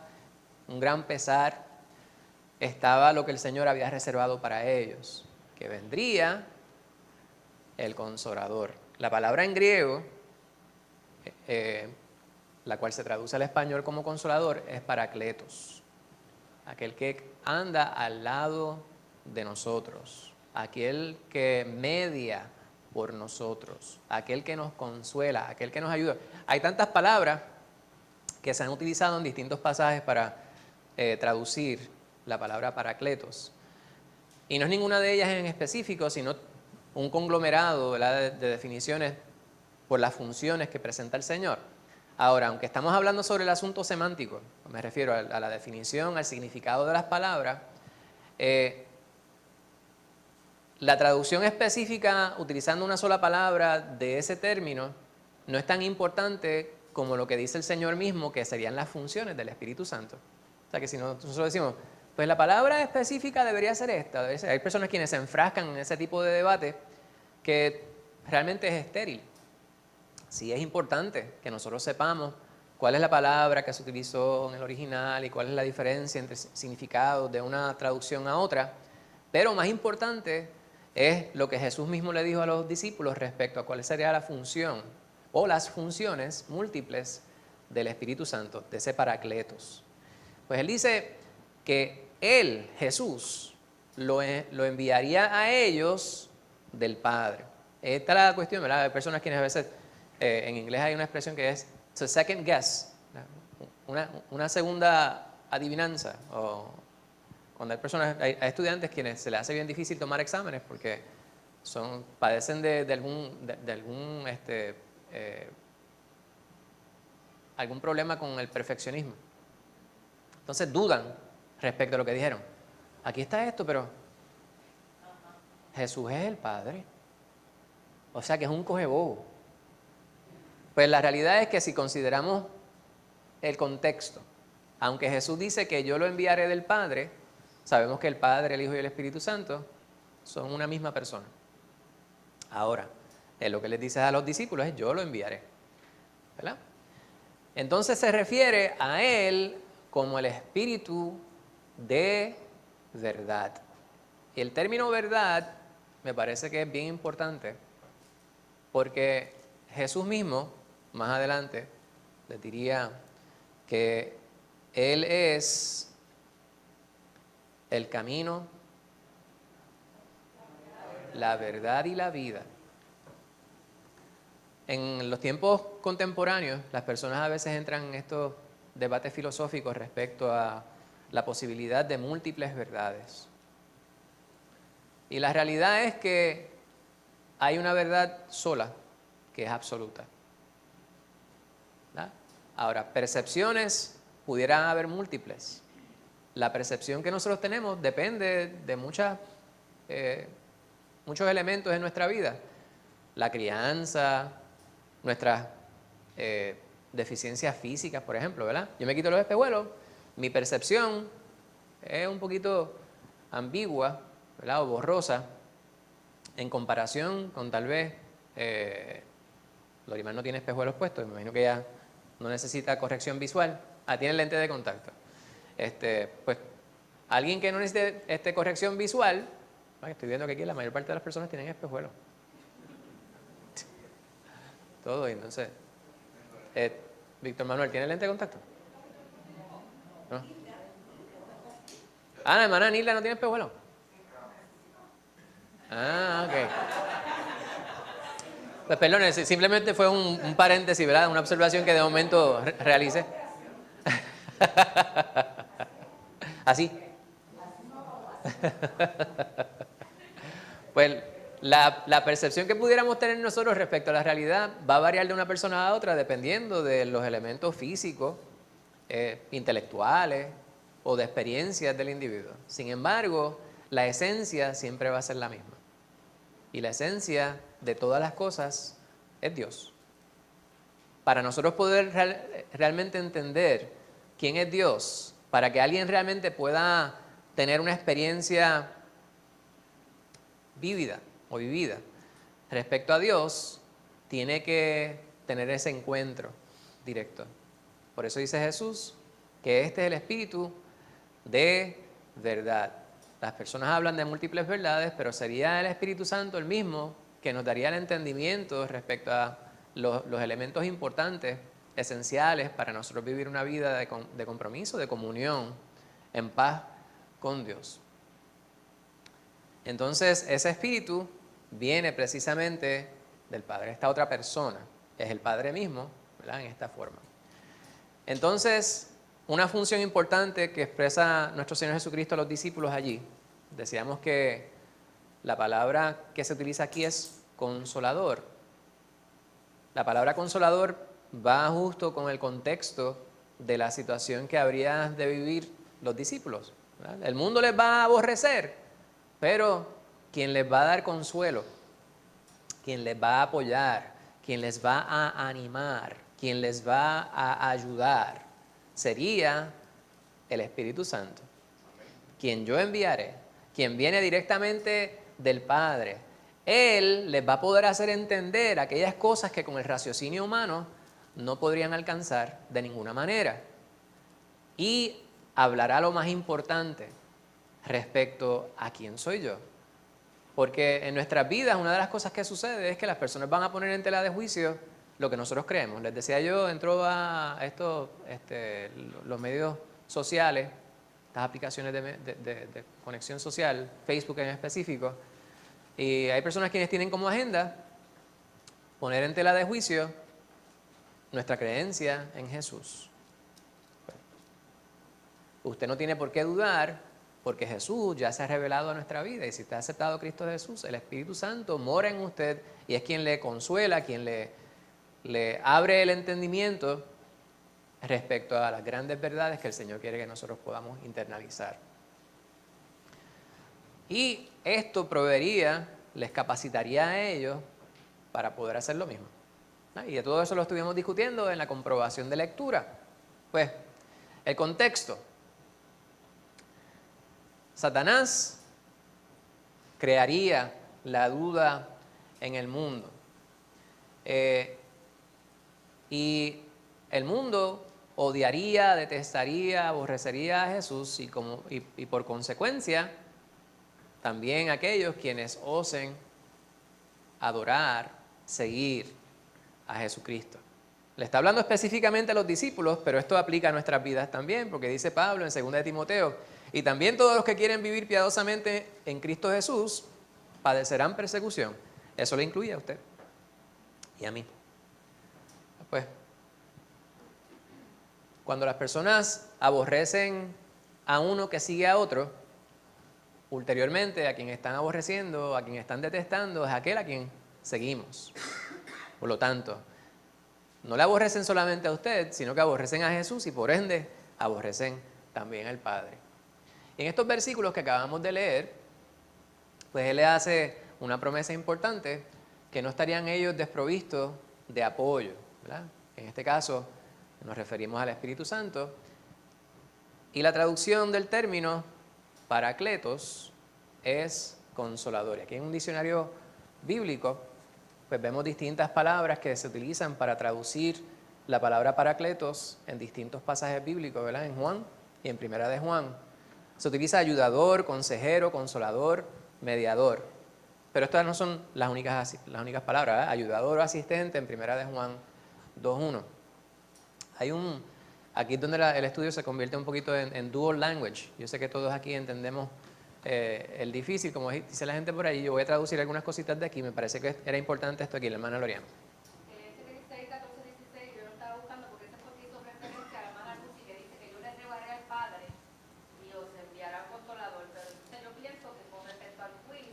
un gran pesar, estaba lo que el Señor había reservado para ellos, que vendría el Consolador. La palabra en griego, la cual se traduce al español como Consolador, es Paracletos, aquel que anda al lado de nosotros, aquel que media por nosotros, aquel que nos consuela, aquel que nos ayuda. Hay tantas palabras que se han utilizado en distintos pasajes para traducir la palabra Paracletos. Y no es ninguna de ellas en específico, sino un conglomerado, ¿verdad?, de definiciones por las funciones que presenta el Señor. Ahora, aunque estamos hablando sobre el asunto semántico, me refiero a la definición, al significado de las palabras, la traducción específica, utilizando una sola palabra de ese término, no es tan importante como lo que dice el Señor mismo, que serían las funciones del Espíritu Santo. O sea que si nosotros decimos, pues la palabra específica debería ser esta. Hay personas quienes se enfrascan en ese tipo de debate que realmente es estéril. Sí es importante que nosotros sepamos cuál es la palabra que se utilizó en el original y cuál es la diferencia entre significados de una traducción a otra, pero más importante es lo que Jesús mismo le dijo a los discípulos respecto a cuál sería la función o las funciones múltiples del Espíritu Santo, de ese Paracletos. Pues él dice que él, Jesús, lo enviaría a ellos del Padre. Esta es la cuestión, ¿verdad? Hay personas quienes a veces, en inglés hay una expresión que es to second guess, una segunda adivinanza, o cuando hay personas, hay estudiantes quienes se les hace bien difícil tomar exámenes porque padecen de algún problema con el perfeccionismo. Entonces dudan respecto a lo que dijeron. Aquí está esto, pero Jesús es el Padre. O sea que es un cogebobo. Pues la realidad es que si consideramos el contexto, aunque Jesús dice que yo lo enviaré del Padre, sabemos que el Padre, el Hijo y el Espíritu Santo son una misma persona. Ahora, lo que les dice a los discípulos es yo lo enviaré, ¿verdad? Entonces se refiere a Él como el Espíritu de verdad. Y el término verdad me parece que es bien importante porque Jesús mismo, más adelante, les diría que Él es el camino, la verdad y la vida. En los tiempos contemporáneos, las personas a veces entran en estos debates filosóficos respecto a la posibilidad de múltiples verdades. Y la realidad es que hay una verdad sola, que es absoluta. ¿Verdad? Ahora, percepciones pudieran haber múltiples. La percepción que nosotros tenemos depende de muchos elementos en nuestra vida. La crianza, nuestras deficiencias físicas, por ejemplo, ¿verdad? Yo me quito los espejuelos, mi percepción es un poquito ambigua, ¿verdad? O borrosa, en comparación con tal vez, Lorimar no tiene espejuelos puestos, me imagino que ella no necesita corrección visual. Tiene lente de contacto. Pues alguien que no necesite corrección visual, estoy viendo que aquí la mayor parte de las personas tienen espejuelos. Todo, y entonces, Víctor Manuel, ¿tiene lente de contacto? ¿No? La hermana Nilda no tiene espejuelos. Ok. Pues perdón, simplemente fue un paréntesis, ¿verdad? Una observación que de momento realicé. Así. Pues la percepción que pudiéramos tener nosotros respecto a la realidad va a variar de una persona a otra dependiendo de los elementos físicos, intelectuales o de experiencias del individuo. Sin embargo, la esencia siempre va a ser la misma. Y la esencia de todas las cosas es Dios. Para nosotros poder realmente entender quién es Dios, para que alguien realmente pueda tener una experiencia vívida o vivida respecto a Dios, tiene que tener ese encuentro directo. Por eso dice Jesús que este es el Espíritu de verdad. Las personas hablan de múltiples verdades, pero sería el Espíritu Santo el mismo que nos daría el entendimiento respecto a los elementos importantes, esenciales para nosotros vivir una vida de compromiso, de comunión, en paz con Dios. Entonces, ese Espíritu viene precisamente del Padre. Esta otra persona es el Padre mismo, ¿verdad? En esta forma. Entonces, una función importante que expresa nuestro Señor Jesucristo a los discípulos allí, decíamos que la palabra que se utiliza aquí es consolador. La palabra consolador va justo con el contexto de la situación que habría de vivir los discípulos, ¿verdad? El mundo les va a aborrecer, pero quien les va a dar consuelo, quien les va a apoyar, quien les va a animar, quien les va a ayudar, sería el Espíritu Santo, quien yo enviaré, quien viene directamente del Padre. Él les va a poder hacer entender aquellas cosas que con el raciocinio humano no podrían alcanzar de ninguna manera. Y hablará lo más importante respecto a quién soy yo. Porque en nuestras vidas una de las cosas que sucede es que las personas van a poner en tela de juicio lo que nosotros creemos. Les decía yo, entro a los medios sociales, estas aplicaciones de conexión social, Facebook en específico, y hay personas quienes tienen como agenda poner en tela de juicio nuestra creencia en Jesús. Usted no tiene por qué dudar, porque Jesús ya se ha revelado a nuestra vida, y si usted ha aceptado a Cristo Jesús, el Espíritu Santo mora en usted y es quien le consuela, quien le abre el entendimiento respecto a las grandes verdades que el Señor quiere que nosotros podamos internalizar. Y esto proveería, les capacitaría a ellos para poder hacer lo mismo. Y de todo eso lo estuvimos discutiendo en la comprobación de lectura. Pues, el contexto. Satanás crearía la duda en el mundo. Y el mundo odiaría, detestaría, aborrecería a Jesús y por consecuencia también aquellos quienes osen adorar, seguir a Jesucristo. Le está hablando específicamente a los discípulos, pero esto aplica a nuestras vidas también, porque dice Pablo en 2 de Timoteo, y también todos los que quieren vivir piadosamente en Cristo Jesús padecerán persecución. Eso le incluye a usted y a mí. Pues, cuando las personas aborrecen a uno que sigue a otro, ulteriormente a quien están aborreciendo, a quien están detestando, es aquel a quien seguimos. Por lo tanto, no le aborrecen solamente a usted, sino que aborrecen a Jesús y por ende aborrecen también al Padre. En estos versículos que acabamos de leer, pues Él le hace una promesa importante, que no estarían ellos desprovistos de apoyo, ¿verdad? En este caso nos referimos al Espíritu Santo, y la traducción del término Paracletos es consolador. Aquí en un diccionario bíblico, pues vemos distintas palabras que se utilizan para traducir la palabra Paracletos en distintos pasajes bíblicos, ¿verdad? En Juan y en Primera de Juan. Se utiliza ayudador, consejero, consolador, mediador. Pero estas no son las únicas palabras, ¿verdad? Ayudador o asistente en Primera de Juan 2.1. Aquí es donde el estudio se convierte un poquito en dual language. Yo sé que todos aquí entendemos el difícil, como dice la gente por ahí. Yo voy a traducir algunas cositas de aquí. Me parece que era importante esto aquí, la hermana Loriano. Ese que dice ahí 14, 16, yo lo estaba buscando porque ese porque hizo referencia a la hermana Lucy, que dice que yo le rogaré al Padre y os enviará consolador. Pero entonces yo pienso que con respecto al quiz,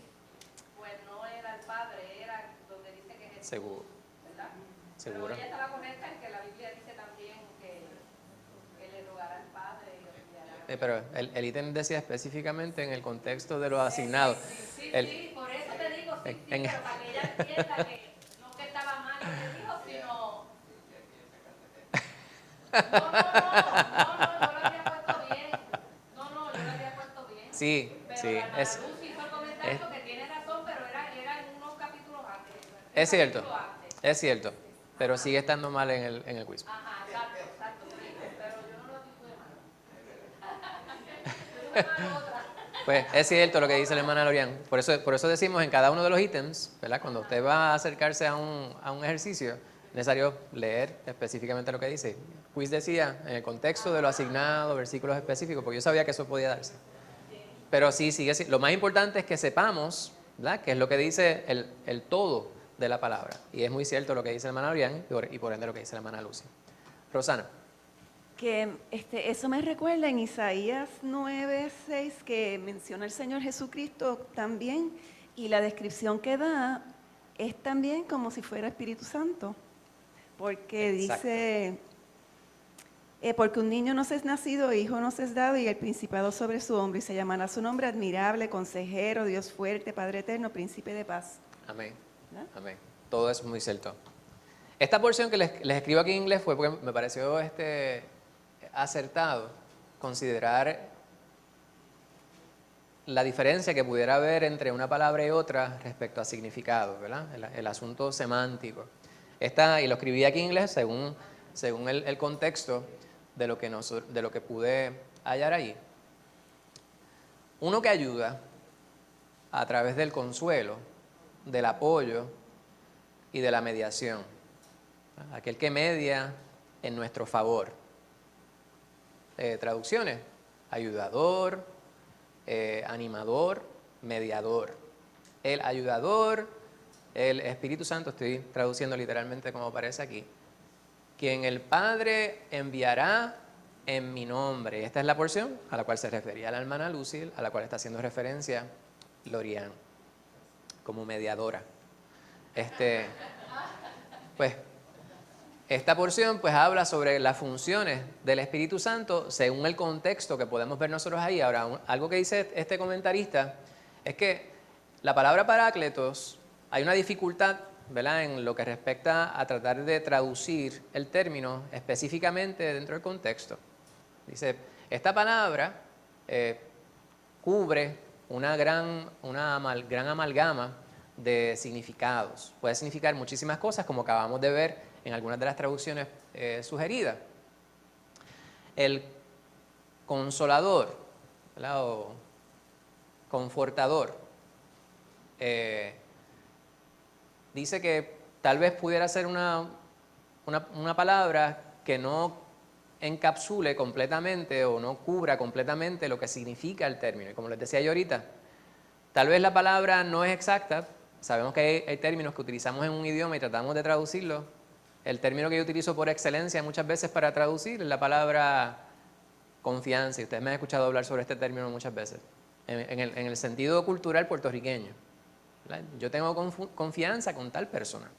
pues no era el Padre, era donde dice que Jesús. Seguro. ¿Verdad? Seguro. Pero ella estaba correcta en que la Biblia dice también que le rogará al Padre y os enviará. Pero el ítem decía específicamente en el contexto de los asignados. Sí, por eso te digo, sí, pero para que ella entienda que no que estaba mal lo que dijo, sino... No, yo lo había puesto bien. No, yo lo había puesto bien. Sí, pero sí. la Lucy hizo el comentario que tiene razón, pero era en unos capítulos antes. Es cierto, es cierto. Pero sigue estando mal en el quiz. Ajá, exacto, sí, pero yo no lo tuve mal. Yo tuve mal otra. Pues es cierto lo que dice la hermana Lorian. Por eso decimos en cada uno de los ítems, ¿verdad? Cuando usted va a acercarse a un ejercicio, es necesario leer específicamente lo que dice. Quiz decía, en el contexto de lo asignado, versículos específicos, porque yo sabía que eso podía darse. Pero sí, sigue. Lo más importante es que sepamos, ¿verdad?, qué es lo que dice el todo de la palabra. Y es muy cierto lo que dice la hermana Lorian y por ende lo que dice la hermana Lucy. Rosana. Que eso me recuerda en Isaías 9:6 que menciona el Señor Jesucristo también, y la descripción que da es también como si fuera Espíritu Santo, porque Exacto. dice Porque un niño nos es nacido, hijo nos es dado, y el principado sobre su hombro, y se llamará su nombre admirable, consejero, Dios fuerte, Padre eterno, príncipe de paz. Amén. ¿verdad? Amén. Todo eso es muy cierto. Esta porción que les escribo aquí en inglés fue porque me pareció acertado considerar la diferencia que pudiera haber entre una palabra y otra respecto a significado, ¿verdad? El asunto semántico. Y lo escribí aquí en inglés según el contexto de lo que pude hallar ahí. Uno que ayuda a través del consuelo, del apoyo y de la mediación. Aquel que media en nuestro favor. Traducciones: ayudador, animador, mediador. El ayudador, el Espíritu Santo, estoy traduciendo literalmente como aparece aquí, quien el Padre enviará en mi nombre. Esta es la porción a la cual se refería la hermana Lucy, a la cual está haciendo referencia Lorian, como mediadora. Pues, esta porción pues habla sobre las funciones del Espíritu Santo según el contexto que podemos ver nosotros ahí. Ahora, algo que dice este comentarista es que la palabra parácletos, hay una dificultad, ¿verdad?, en lo que respecta a tratar de traducir el término específicamente dentro del contexto. Dice, esta palabra cubre una gran amalgama de significados. Puede significar muchísimas cosas, como acabamos de ver en algunas de las traducciones sugeridas. El consolador, ¿verdad?, o confortador, dice que tal vez pudiera ser una palabra que no encapsule completamente o no cubra completamente lo que significa el término. Y como les decía yo ahorita, tal vez la palabra no es exacta. Sabemos que hay términos que utilizamos en un idioma y tratamos de traducirlo. El término que yo utilizo por excelencia muchas veces para traducir es la palabra confianza. Y ustedes me han escuchado hablar sobre este término muchas veces, en el sentido cultural puertorriqueño, ¿verdad? Yo tengo confianza con tal persona.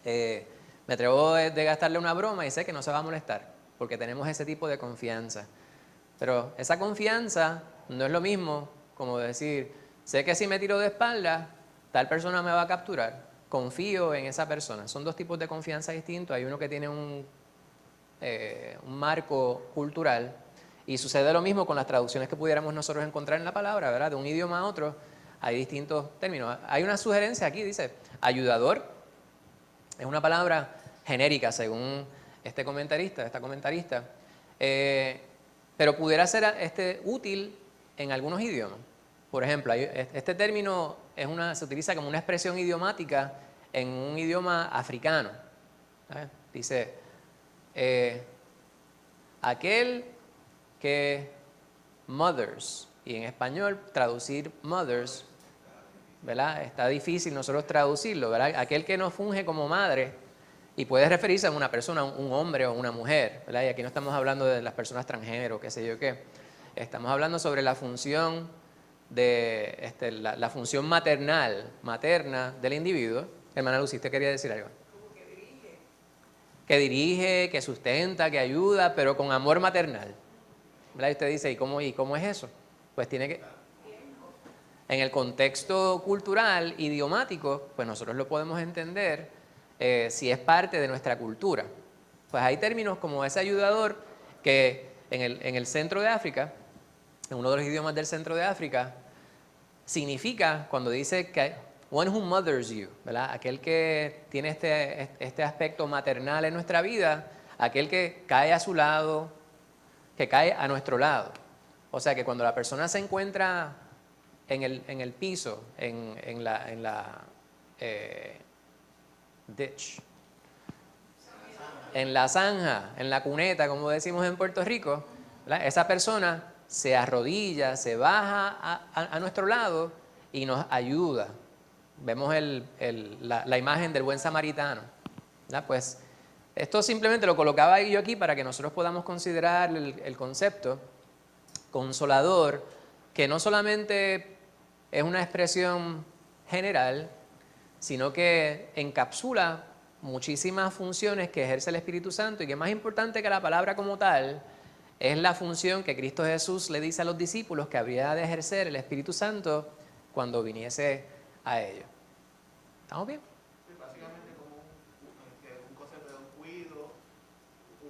Me atrevo de gastarle una broma y sé que no se va a molestar, porque tenemos ese tipo de confianza. Pero esa confianza no es lo mismo como decir, sé que si me tiro de espalda, tal persona me va a capturar. Confío en esa persona. Son dos tipos de confianza distintos. Hay uno que tiene un marco cultural, y sucede lo mismo con las traducciones que pudiéramos nosotros encontrar en la palabra, ¿verdad? De un idioma a otro hay distintos términos. Hay una sugerencia aquí, dice, ayudador. Es una palabra genérica según esta comentarista, pero pudiera ser útil en algunos idiomas. Por ejemplo, este término se utiliza como una expresión idiomática en un idioma africano. ¿Sabes? Dice, aquel que mothers, y en español traducir mothers, ¿verdad? Está difícil nosotros traducirlo, ¿verdad? Aquel que nos funge como madre, y puede referirse a una persona, un hombre o una mujer, ¿verdad? Y aquí no estamos hablando de las personas transgénero, qué sé yo qué. Estamos hablando sobre la función la función materna del individuo. Hermana Lucy, ¿usted quería decir algo? Como que dirige. Que dirige, que sustenta, que ayuda, pero con amor maternal, ¿verdad? Y usted dice, ¿y cómo es eso? Pues tiene que... En el contexto cultural, idiomático, pues nosotros lo podemos entender si es parte de nuestra cultura. Pues hay términos como ese ayudador que en el centro de África, en uno de los idiomas del centro de África, significa, cuando dice que one who mothers you, ¿verdad? Aquel que tiene este aspecto maternal en nuestra vida, aquel que cae a su lado, que cae a nuestro lado. O sea que cuando la persona se encuentra en el piso, en la ditch, en la zanja, en la cuneta, como decimos en Puerto Rico, ¿verdad? Esa persona se arrodilla, se baja a nuestro lado y nos ayuda. Vemos la imagen del buen samaritano, ¿verdad? Pues esto simplemente lo colocaba yo aquí para que nosotros podamos considerar el concepto consolador, que no solamente es una expresión general, sino que encapsula muchísimas funciones que ejerce el Espíritu Santo y que más importante que la palabra como tal es la función que Cristo Jesús le dice a los discípulos que habría de ejercer el Espíritu Santo cuando viniese a ellos. ¿Estamos bien? Sí, básicamente como un concepto de un cuido,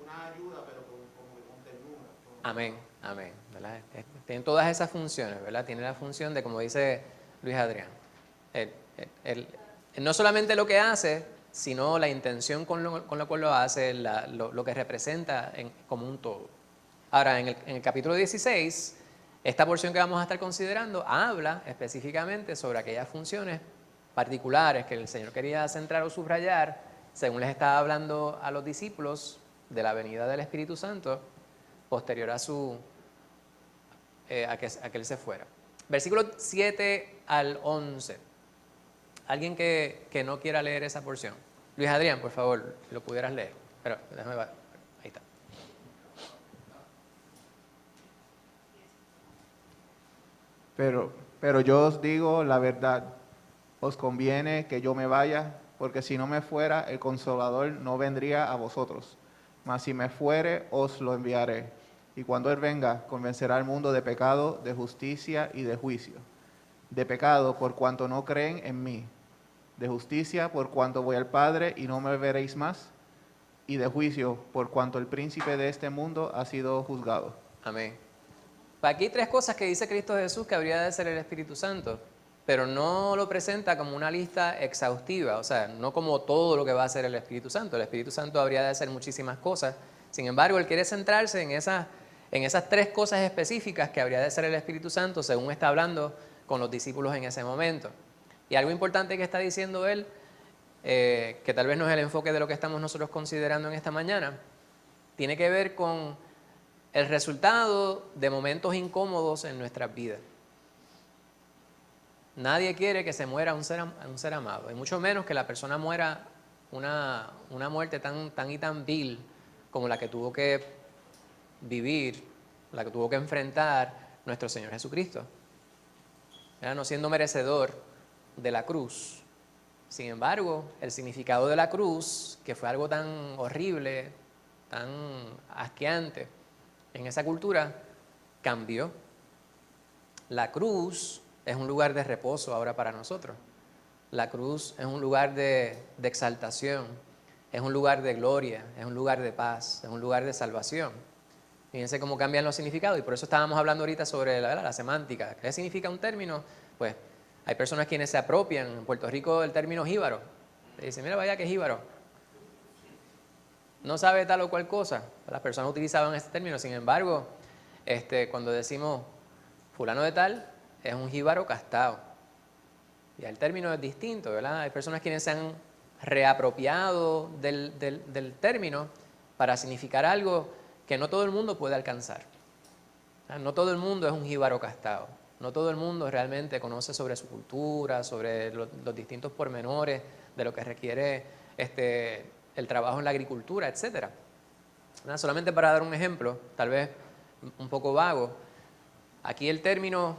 una ayuda, pero con ternura. Amén, amén. ¿Verdad? Tienen todas esas funciones, ¿verdad? Tiene la función de, como dice Luis Adrián, no solamente lo que hace, sino la intención con la cual lo hace, lo que representa como un todo. Ahora, en el capítulo 16, esta porción que vamos a estar considerando habla específicamente sobre aquellas funciones particulares que el Señor quería centrar o subrayar, según les estaba hablando a los discípulos de la venida del Espíritu Santo, posterior a que Él se fuera. Versículos 7 al 11. Alguien que no quiera leer esa porción. Luis Adrián, por favor, lo pudieras leer. Pero déjame ver. Ahí está. Pero yo os digo la verdad, os conviene que yo me vaya, porque si no me fuera, el Consolador no vendría a vosotros. Mas si me fuere, os lo enviaré. Y cuando Él venga, convencerá al mundo de pecado, de justicia y de juicio. De pecado, por cuanto no creen en mí. De justicia, por cuanto voy al Padre y no me veréis más. Y de juicio, por cuanto el príncipe de este mundo ha sido juzgado. Amén. Aquí hay tres cosas que dice Cristo Jesús que habría de ser el Espíritu Santo, pero no lo presenta como una lista exhaustiva, o sea, no como todo lo que va a hacer el Espíritu Santo. El Espíritu Santo habría de hacer muchísimas cosas. Sin embargo, Él quiere centrarse en esas tres cosas específicas que habría de ser el Espíritu Santo, según está hablando con los discípulos en ese momento. Y algo importante que está diciendo Él, que tal vez no es el enfoque de lo que estamos nosotros considerando en esta mañana, tiene que ver con el resultado de momentos incómodos en nuestras vidas. Nadie quiere que se muera un ser amado, y mucho menos que la persona muera una muerte tan vil como la que tuvo que vivir, la que tuvo que enfrentar nuestro Señor Jesucristo. No siendo merecedor de la cruz. Sin embargo, el significado de la cruz, que fue algo tan horrible, tan asqueante en esa cultura, cambió. La cruz es un lugar de reposo ahora para nosotros. La cruz es un lugar de exaltación, es un lugar de gloria, es un lugar de paz, es un lugar de salvación. Fíjense cómo cambian los significados, y por eso estábamos hablando ahorita sobre la semántica. ¿Qué significa un término? Pues hay personas quienes se apropian en Puerto Rico del término jíbaro. Le dicen, mira, vaya que jíbaro. No sabe tal o cual cosa. Las personas utilizaban ese término. Sin embargo, cuando decimos fulano de tal, es un jíbaro castado. Y el término es distinto, ¿verdad? Hay personas quienes se han reapropiado del término para significar algo que no todo el mundo puede alcanzar. No todo el mundo es un jíbaro castado. No todo el mundo realmente conoce sobre su cultura, sobre los distintos pormenores de lo que requiere el trabajo en la agricultura, etc. Solamente para dar un ejemplo, tal vez un poco vago, aquí el término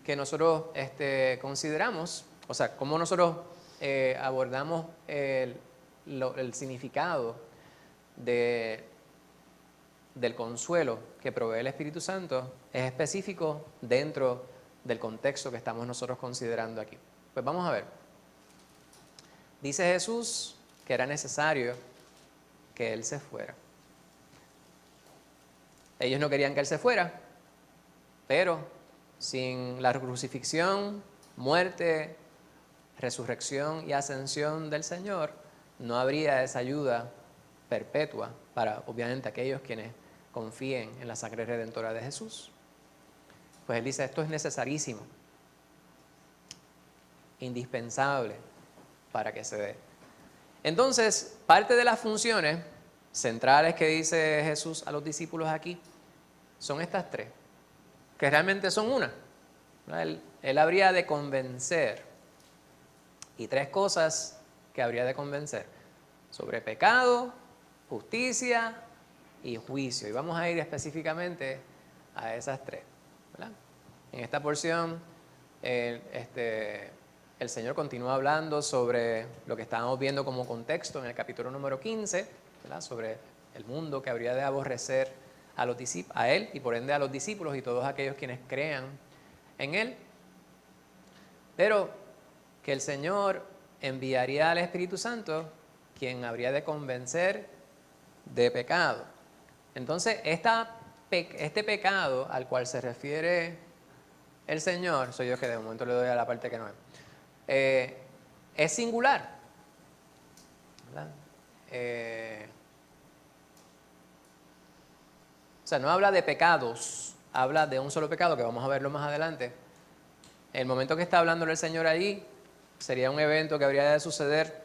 que nosotros consideramos, o sea, cómo nosotros abordamos el significado del consuelo que provee el Espíritu Santo, es específico dentro del contexto que estamos nosotros considerando aquí. Pues vamos a ver. Dice Jesús que era necesario que Él se fuera. Ellos no querían que Él se fuera, pero sin la crucifixión, muerte, resurrección y ascensión del Señor, no habría esa ayuda perpetua para, obviamente, aquellos quienes confíen en la sangre redentora de Jesús. Pues Él dice, esto es necesarísimo, indispensable para que se dé. Entonces, parte de las funciones centrales que dice Jesús a los discípulos aquí son estas tres, que realmente son una. Él habría de convencer, y tres cosas que habría de convencer, sobre pecado, justicia y juicio. Y vamos a ir específicamente a esas tres, ¿verdad? En esta porción, el Señor continúa hablando sobre lo que estábamos viendo como contexto en el capítulo número 15, ¿verdad? Sobre el mundo que habría de aborrecer a Él y por ende a los discípulos y todos aquellos quienes crean en Él. Pero que el Señor enviaría al Espíritu Santo, quien habría de convencer de pecado. Entonces, este pecado al cual se refiere el Señor, soy yo que de momento le doy a la parte que no es singular, ¿verdad? O sea, no habla de pecados, habla de un solo pecado, que vamos a verlo más adelante. El momento que está hablando el Señor allí sería un evento que habría de suceder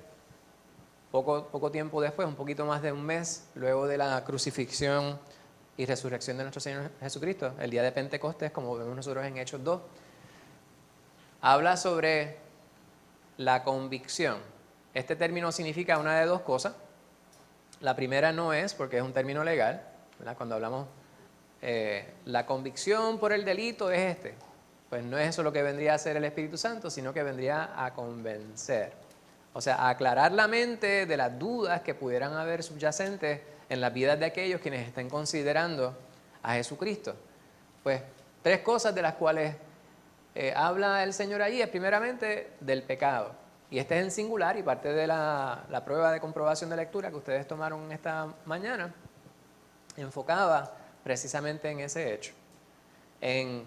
poco tiempo después, un poquito más de un mes, luego de la crucifixión y resurrección de nuestro Señor Jesucristo, el día de Pentecostés, como vemos nosotros en Hechos 2. Habla sobre la convicción. Este término significa una de dos cosas. La primera no es, porque es un término legal, ¿verdad? Cuando hablamos, la convicción por el delito es pues no es eso lo que vendría a hacer el Espíritu Santo, sino que vendría a convencer. O sea, a aclarar la mente de las dudas que pudieran haber subyacentes en las vidas de aquellos quienes estén considerando a Jesucristo. Pues 3 cosas de las cuales habla el Señor allí es primeramente del pecado. Y este es en singular y parte de la prueba de comprobación de lectura que ustedes tomaron esta mañana enfocaba precisamente en ese hecho, en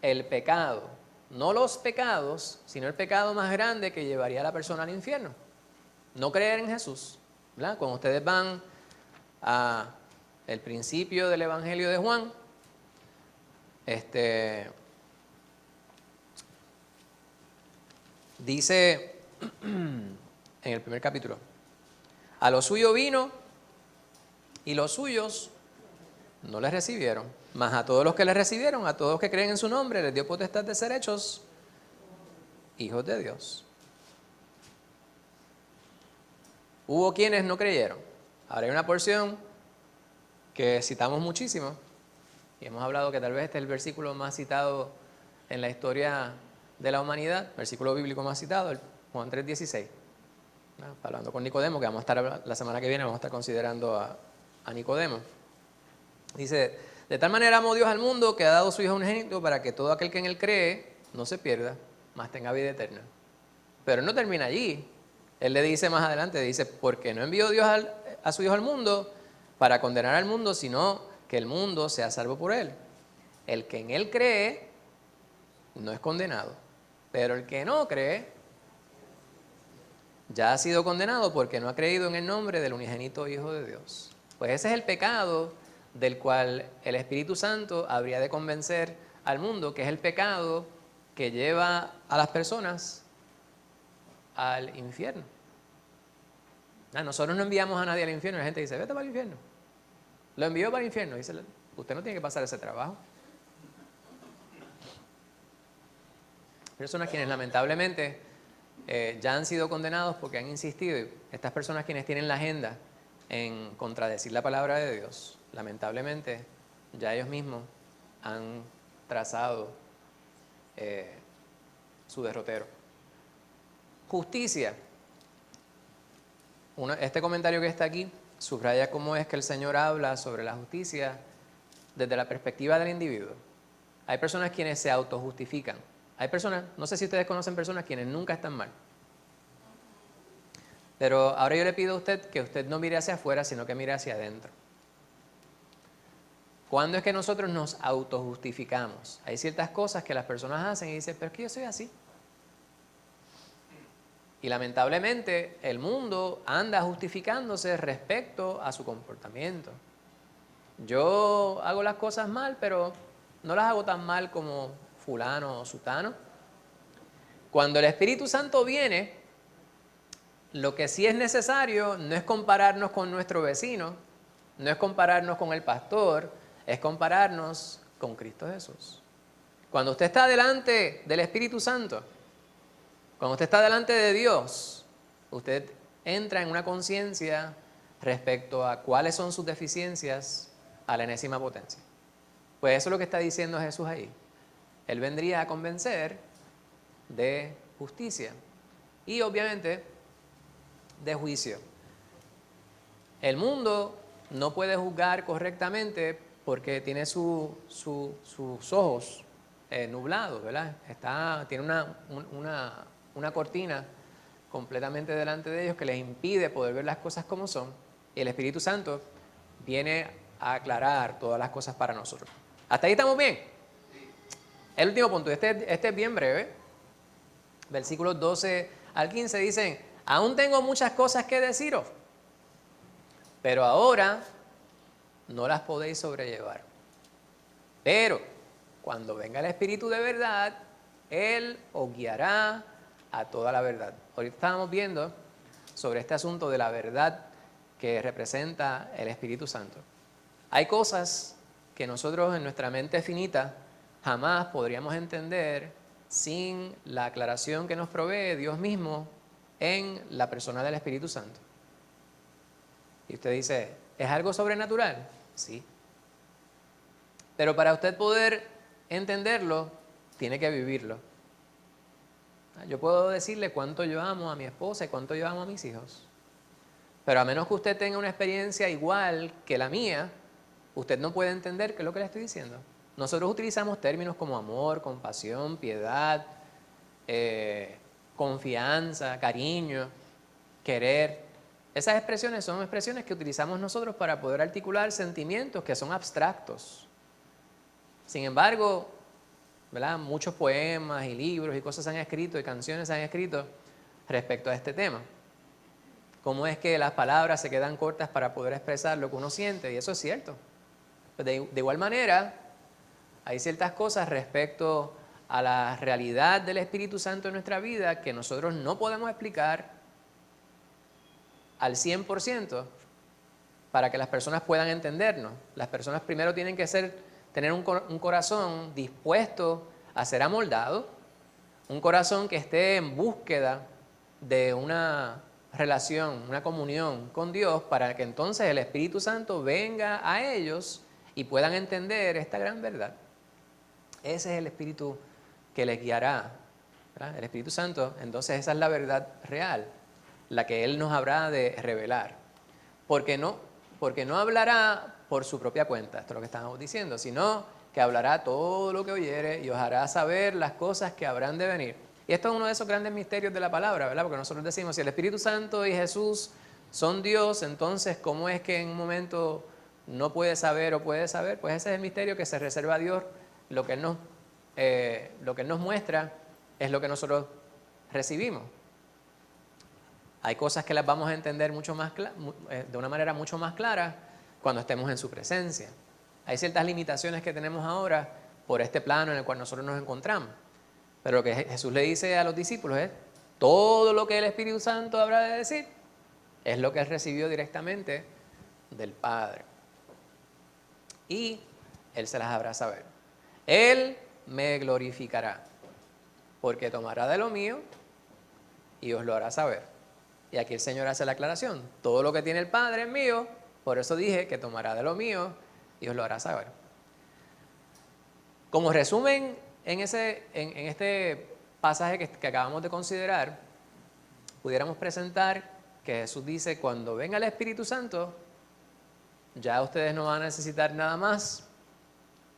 el pecado, no los pecados, sino el pecado más grande que llevaría a la persona al infierno, no creer en Jesús, ¿verdad? Cuando ustedes van a el principio del Evangelio de Juan, dice en el primer capítulo, a lo suyo vino y los suyos no les recibieron, mas a todos los que les recibieron, a todos los que creen en su nombre, les dio potestad de ser hechos hijos de Dios. Hubo quienes no creyeron. Ahora hay una porción que citamos muchísimo y hemos hablado que tal vez este es el versículo más citado en la historia de la humanidad, versículo bíblico más citado, el Juan 3:16. Hablando con Nicodemo, que vamos a estar la semana que viene, vamos a estar considerando a Nicodemo. Dice, de tal manera amó Dios al mundo que ha dado su Hijo unigénito para que todo aquel que en Él cree no se pierda, mas tenga vida eterna. Pero no termina allí. Él le dice más adelante, dice, porque no envió Dios a su Hijo al mundo para condenar al mundo, sino que el mundo sea salvo por Él. El que en Él cree no es condenado, pero el que no cree ya ha sido condenado porque no ha creído en el nombre del unigénito Hijo de Dios. Pues ese es el pecado del cual el Espíritu Santo habría de convencer al mundo, que es el pecado que lleva a las personas al infierno. Nosotros no enviamos a nadie al infierno, la gente dice, vete para el infierno. Lo envió para el infierno, dice, usted no tiene que pasar ese trabajo. Personas quienes lamentablemente ya han sido condenados porque han insistido, estas personas quienes tienen la agenda en contradecir la palabra de Dios, lamentablemente ya ellos mismos han trazado su derrotero. Justicia. Este comentario que está aquí subraya cómo es que el Señor habla sobre la justicia desde la perspectiva del individuo. Hay personas quienes se autojustifican. Hay personas, no sé si ustedes conocen personas quienes nunca están mal. Pero ahora yo le pido a usted que usted no mire hacia afuera, sino que mire hacia adentro. ¿Cuándo es que nosotros nos autojustificamos? Hay ciertas cosas que las personas hacen y dicen, pero es que yo soy así. Y lamentablemente el mundo anda justificándose respecto a su comportamiento. Yo hago las cosas mal, pero no las hago tan mal como fulano o sutano. Cuando el Espíritu Santo viene, lo que sí es necesario no es compararnos con nuestro vecino, no es compararnos con el pastor, es compararnos con Cristo Jesús. Cuando usted está delante del Espíritu Santo, cuando usted está delante de Dios, usted entra en una conciencia respecto a cuáles son sus deficiencias a la enésima potencia. Pues eso es lo que está diciendo Jesús ahí. Él vendría a convencer de justicia y obviamente de juicio. El mundo no puede juzgar correctamente porque tiene sus ojos nublados, ¿verdad? Tiene una cortina completamente delante de ellos que les impide poder ver las cosas como son. Y el Espíritu Santo viene a aclarar todas las cosas para nosotros. ¿Hasta ahí estamos bien? El último punto, este es bien breve. Versículos 12 al 15 dicen: aún tengo muchas cosas que deciros, pero ahora no las podéis sobrellevar. Pero cuando venga el Espíritu de verdad, Él os guiará a toda la verdad. Ahorita estábamos viendo sobre este asunto de la verdad que representa el Espíritu Santo. Hay cosas que nosotros en nuestra mente finita jamás podríamos entender sin la aclaración que nos provee Dios mismo en la persona del Espíritu Santo. Y usted dice, ¿es algo sobrenatural? Sí. Pero para usted poder entenderlo, tiene que vivirlo. Yo puedo decirle cuánto yo amo a mi esposa y cuánto yo amo a mis hijos. Pero a menos que usted tenga una experiencia igual que la mía, usted no puede entender qué es lo que le estoy diciendo. Nosotros utilizamos términos como amor, compasión, piedad, confianza, cariño, querer. Esas expresiones son expresiones que utilizamos nosotros para poder articular sentimientos que son abstractos. Sin embargo, ¿verdad?, muchos poemas y libros y cosas se han escrito y canciones se han escrito respecto a este tema. Cómo es que las palabras se quedan cortas para poder expresar lo que uno siente, y eso es cierto. De igual manera, hay ciertas cosas respecto a la realidad del Espíritu Santo en nuestra vida que nosotros no podemos explicar al 100% para que las personas puedan entendernos. Las personas primero tienen que tener un corazón dispuesto a ser amoldado, un corazón que esté en búsqueda de una relación, una comunión con Dios, para que entonces el Espíritu Santo venga a ellos y puedan entender esta gran verdad. Ese es el Espíritu que les guiará, ¿verdad? El Espíritu Santo, entonces esa es la verdad real, la que Él nos habrá de revelar. Porque no hablará por su propia cuenta, esto es lo que estamos diciendo, sino que hablará todo lo que oyere y os hará saber las cosas que habrán de venir. Y esto es uno de esos grandes misterios de la palabra, ¿verdad? Porque nosotros decimos, si el Espíritu Santo y Jesús son Dios, entonces ¿cómo es que en un momento no puede saber o puede saber? Pues ese es el misterio que se reserva a Dios. Lo que Él nos muestra es lo que nosotros recibimos. Hay cosas que las vamos a entender de una manera mucho más clara cuando estemos en su presencia. Hay ciertas limitaciones que tenemos ahora por este plano en el cual nosotros nos encontramos. Pero lo que Jesús le dice a los discípulos es, todo lo que el Espíritu Santo habrá de decir es lo que Él recibió directamente del Padre. Y Él se las habrá saber. Él me glorificará, porque tomará de lo mío y os lo hará saber. Y aquí el Señor hace la aclaración, todo lo que tiene el Padre es mío, por eso dije que tomará de lo mío y os lo hará saber. Como resumen, en este pasaje que acabamos de considerar, pudiéramos presentar que Jesús dice, cuando venga el Espíritu Santo, ya ustedes no van a necesitar nada más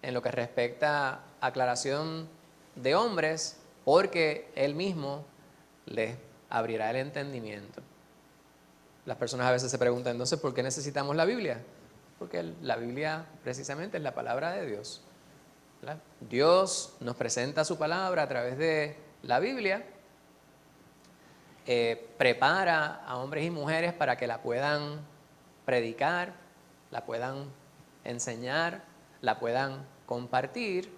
en lo que respecta a aclaración de hombres, porque Él mismo les abrirá el entendimiento. Las personas a veces se preguntan, entonces, ¿por qué necesitamos la Biblia? Porque la Biblia precisamente es la palabra de Dios, ¿verdad? Dios nos presenta su palabra a través de la Biblia, prepara a hombres y mujeres para que la puedan predicar, la puedan enseñar, la puedan compartir,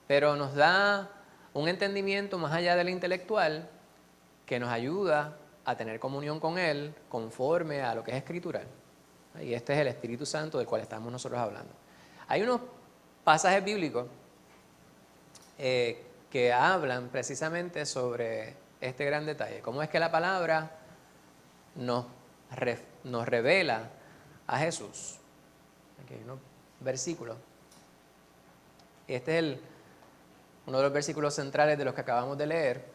pero nos da un entendimiento más allá del intelectual que nos ayuda a tener comunión con Él conforme a lo que es escritural. Y este es el Espíritu Santo del cual estamos nosotros hablando. Hay unos pasajes bíblicos que hablan precisamente sobre este gran detalle. Cómo es que la palabra nos revela a Jesús. Aquí hay unos versículos. Este es uno de los versículos centrales de los que acabamos de leer.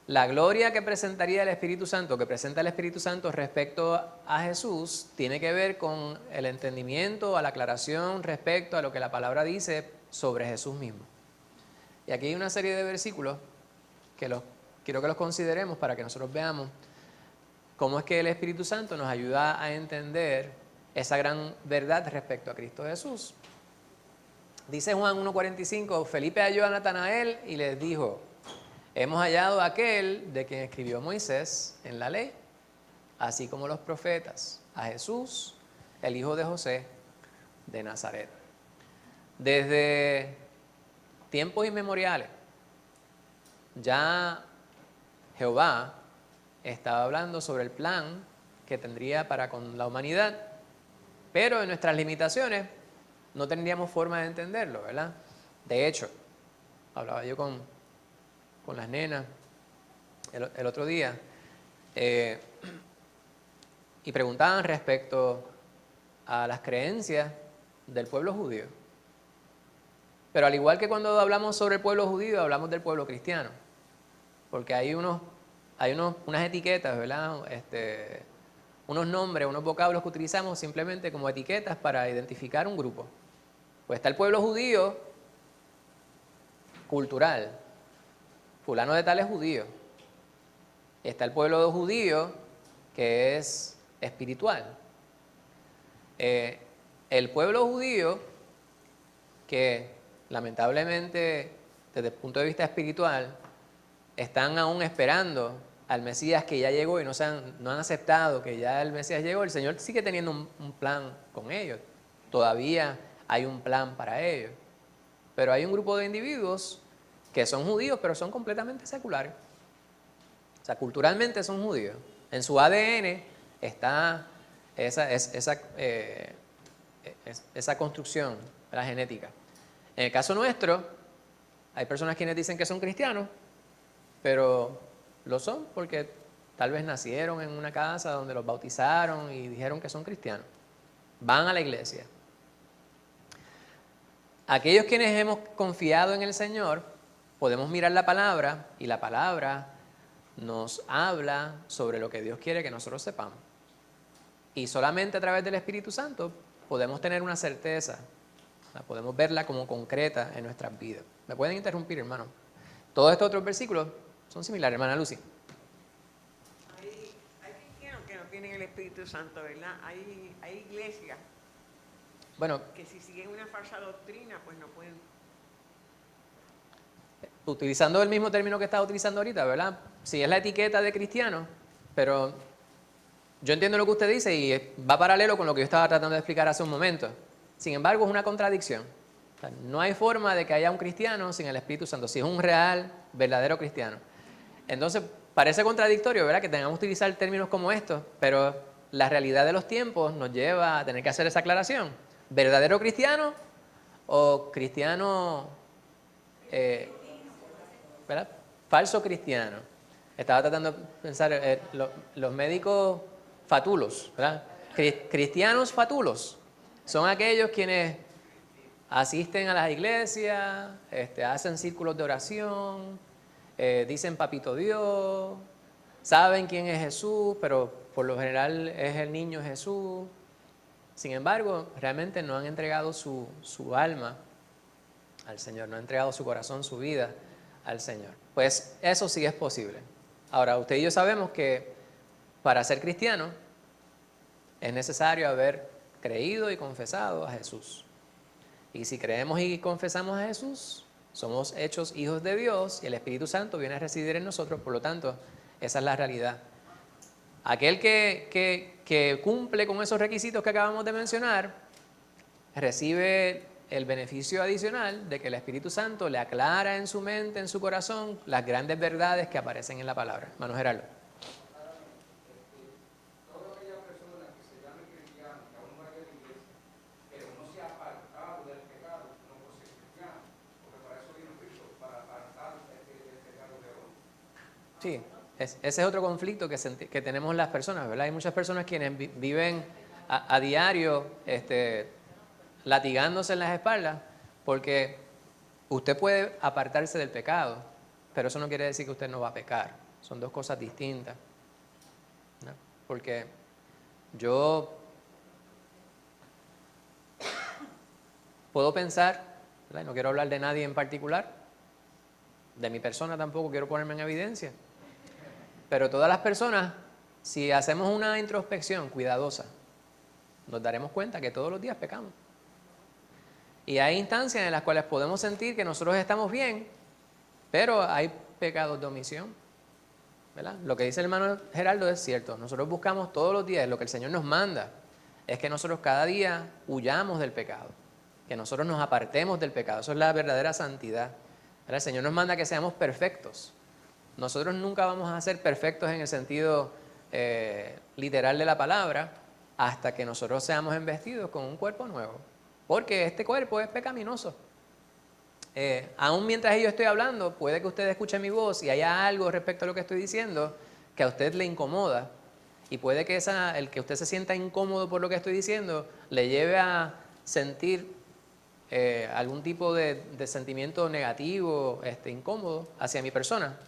La gloria que presentaría el Espíritu Santo, que presenta el Espíritu Santo respecto a Jesús, tiene que ver con el entendimiento, a la aclaración respecto a lo que la palabra dice sobre Jesús mismo. Y aquí hay una serie de versículos que quiero que los consideremos para que nosotros veamos cómo es que el Espíritu Santo nos ayuda a entender esa gran verdad respecto a Cristo Jesús. Dice Juan 1:45, Felipe halló a Natanael y les dijo, hemos hallado a aquel de quien escribió Moisés en la ley, así como los profetas, a Jesús, el hijo de José de Nazaret. Desde tiempos inmemoriales, ya Jehová estaba hablando sobre el plan que tendría para con la humanidad, pero en nuestras limitaciones no tendríamos forma de entenderlo, ¿verdad? De hecho, hablaba yo con las nenas el otro día y preguntaban respecto a las creencias del pueblo judío. Pero al igual que cuando hablamos sobre el pueblo judío, hablamos del pueblo cristiano, porque hay unas etiquetas, ¿verdad? Unos nombres, unos vocablos que utilizamos simplemente como etiquetas para identificar un grupo. Pues está el pueblo judío cultural, fulano de tal es judío. Está el pueblo judío que es espiritual. El pueblo judío que lamentablemente desde el punto de vista espiritual están aún esperando al Mesías que ya llegó y no han aceptado que ya el Mesías llegó, el Señor sigue teniendo un plan con ellos. Todavía hay un plan para ellos. Pero hay un grupo de individuos que son judíos, pero son completamente seculares. O sea, culturalmente son judíos. En su ADN está esa construcción, la genética. En el caso nuestro, hay personas quienes dicen que son cristianos, pero lo son porque tal vez nacieron en una casa donde los bautizaron y dijeron que son cristianos. Van a la iglesia. Aquellos quienes hemos confiado en el Señor, podemos mirar la palabra y la palabra nos habla sobre lo que Dios quiere que nosotros sepamos. Y solamente a través del Espíritu Santo podemos tener una certeza, podemos verla como concreta en nuestras vidas. ¿Me pueden interrumpir, hermano? Todos estos otros versículos son similares, hermana Lucy. Hay cristianos que no tienen el Espíritu Santo, ¿verdad? Hay iglesias que si siguen una falsa doctrina, pues no pueden. Utilizando el mismo término que estaba utilizando ahorita, ¿verdad? Sí, es la etiqueta de cristiano, pero yo entiendo lo que usted dice y va paralelo con lo que yo estaba tratando de explicar hace un momento. Sin embargo, es una contradicción. O sea, no hay forma de que haya un cristiano sin el Espíritu Santo, si es un real, verdadero cristiano. Entonces, parece contradictorio, ¿verdad?, que tengamos que utilizar términos como estos, pero la realidad de los tiempos nos lleva a tener que hacer esa aclaración. ¿Verdadero cristiano o cristiano, ¿verdad?, falso cristiano? Estaba tratando de pensar, los médicos fatulos, ¿verdad? Cristianos fatulos son aquellos quienes asisten a las iglesias, hacen círculos de oración, dicen papito Dios, saben quién es Jesús, pero por lo general es el niño Jesús. Sin embargo, realmente no han entregado su alma al Señor, no han entregado su corazón, su vida al Señor. Pues eso sí es posible. Ahora, usted y yo sabemos que para ser cristiano es necesario haber creído y confesado a Jesús. Y si creemos y confesamos a Jesús, somos hechos hijos de Dios y el Espíritu Santo viene a residir en nosotros, por lo tanto, esa es la realidad. Aquel que cumple con esos requisitos que acabamos de mencionar, recibe el beneficio adicional de que el Espíritu Santo le aclara en su mente, en su corazón, las grandes verdades que aparecen en la palabra. Hermano Gerardo. Toda aquella persona que se llame cristiano, que aún vaya a la iglesia, pero no se ha apartado del pecado, no puede ser cristiano, porque para eso vino Cristo, para apartar el pecado de hoy. Sí, ese es otro conflicto que tenemos las personas, ¿verdad? Hay muchas personas quienes viven a diario latigándose en las espaldas, porque usted puede apartarse del pecado, pero eso no quiere decir que usted no va a pecar. Son dos cosas distintas, ¿no? Porque yo puedo pensar, ¿verdad? No quiero hablar de nadie en particular, de mi persona tampoco quiero ponerme en evidencia, pero todas las personas, si hacemos una introspección cuidadosa, nos daremos cuenta que todos los días pecamos. Y hay instancias en las cuales podemos sentir que nosotros estamos bien, pero hay pecados de omisión, ¿verdad? Lo que dice el hermano Geraldo es cierto. Nosotros buscamos todos los días, lo que el Señor nos manda es que nosotros cada día huyamos del pecado, que nosotros nos apartemos del pecado. Eso es la verdadera santidad, ¿verdad? El Señor nos manda que seamos perfectos. Nosotros nunca vamos a ser perfectos en el sentido literal de la palabra hasta que nosotros seamos embestidos con un cuerpo nuevo, porque este cuerpo es pecaminoso. Aún mientras yo estoy hablando, puede que usted escuche mi voz y haya algo respecto a lo que estoy diciendo que a usted le incomoda, y puede que el que usted se sienta incómodo por lo que estoy diciendo le lleve a sentir algún tipo de sentimiento negativo, incómodo hacia mi persona.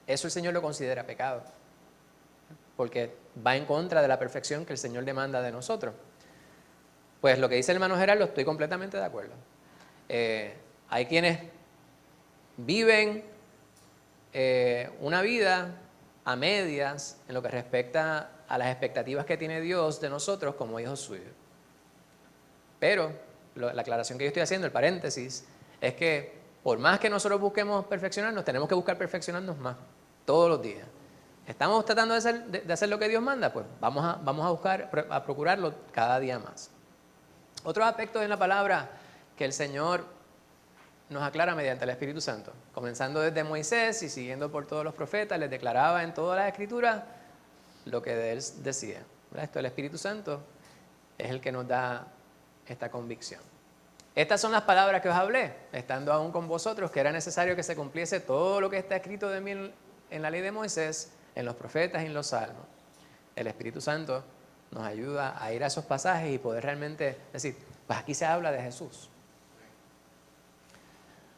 Eso el Señor lo considera pecado, porque va en contra de la perfección que el Señor demanda de nosotros. Pues lo que dice el hermano Gerardo, estoy completamente de acuerdo. Hay quienes viven una vida a medias en lo que respecta a las expectativas que tiene Dios de nosotros como hijos suyos. Pero la aclaración que yo estoy haciendo, el paréntesis, es que por más que nosotros busquemos perfeccionarnos, tenemos que buscar perfeccionarnos más, todos los días. ¿Estamos tratando de hacer lo que Dios manda? Pues vamos a buscar, a procurarlo cada día más. Otros aspectos en la palabra que el Señor nos aclara mediante el Espíritu Santo, comenzando desde Moisés y siguiendo por todos los profetas, les declaraba en todas las Escrituras lo que de él decía. Esto, el Espíritu Santo es el que nos da esta convicción. Estas son las palabras que os hablé, estando aún con vosotros, que era necesario que se cumpliese todo lo que está escrito de mí en la ley de Moisés, en los profetas y en los salmos. El Espíritu Santo nos ayuda a ir a esos pasajes y poder realmente decir, pues aquí se habla de Jesús.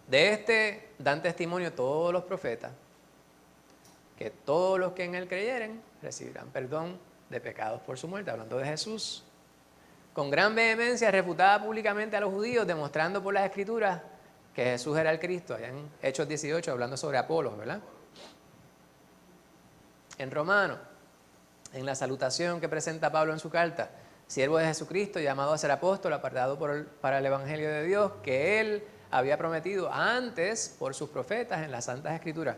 De dan testimonio todos los profetas, que todos los que en él creyeren recibirán perdón de pecados por su muerte, hablando de Jesús. Con gran vehemencia refutaba públicamente a los judíos, demostrando por las Escrituras que Jesús era el Cristo, allá en Hechos 18, hablando sobre Apolos, ¿verdad? En Romanos, en la salutación que presenta Pablo en su carta, siervo de Jesucristo, llamado a ser apóstol, apartado para el Evangelio de Dios, que él había prometido antes por sus profetas en las Santas Escrituras,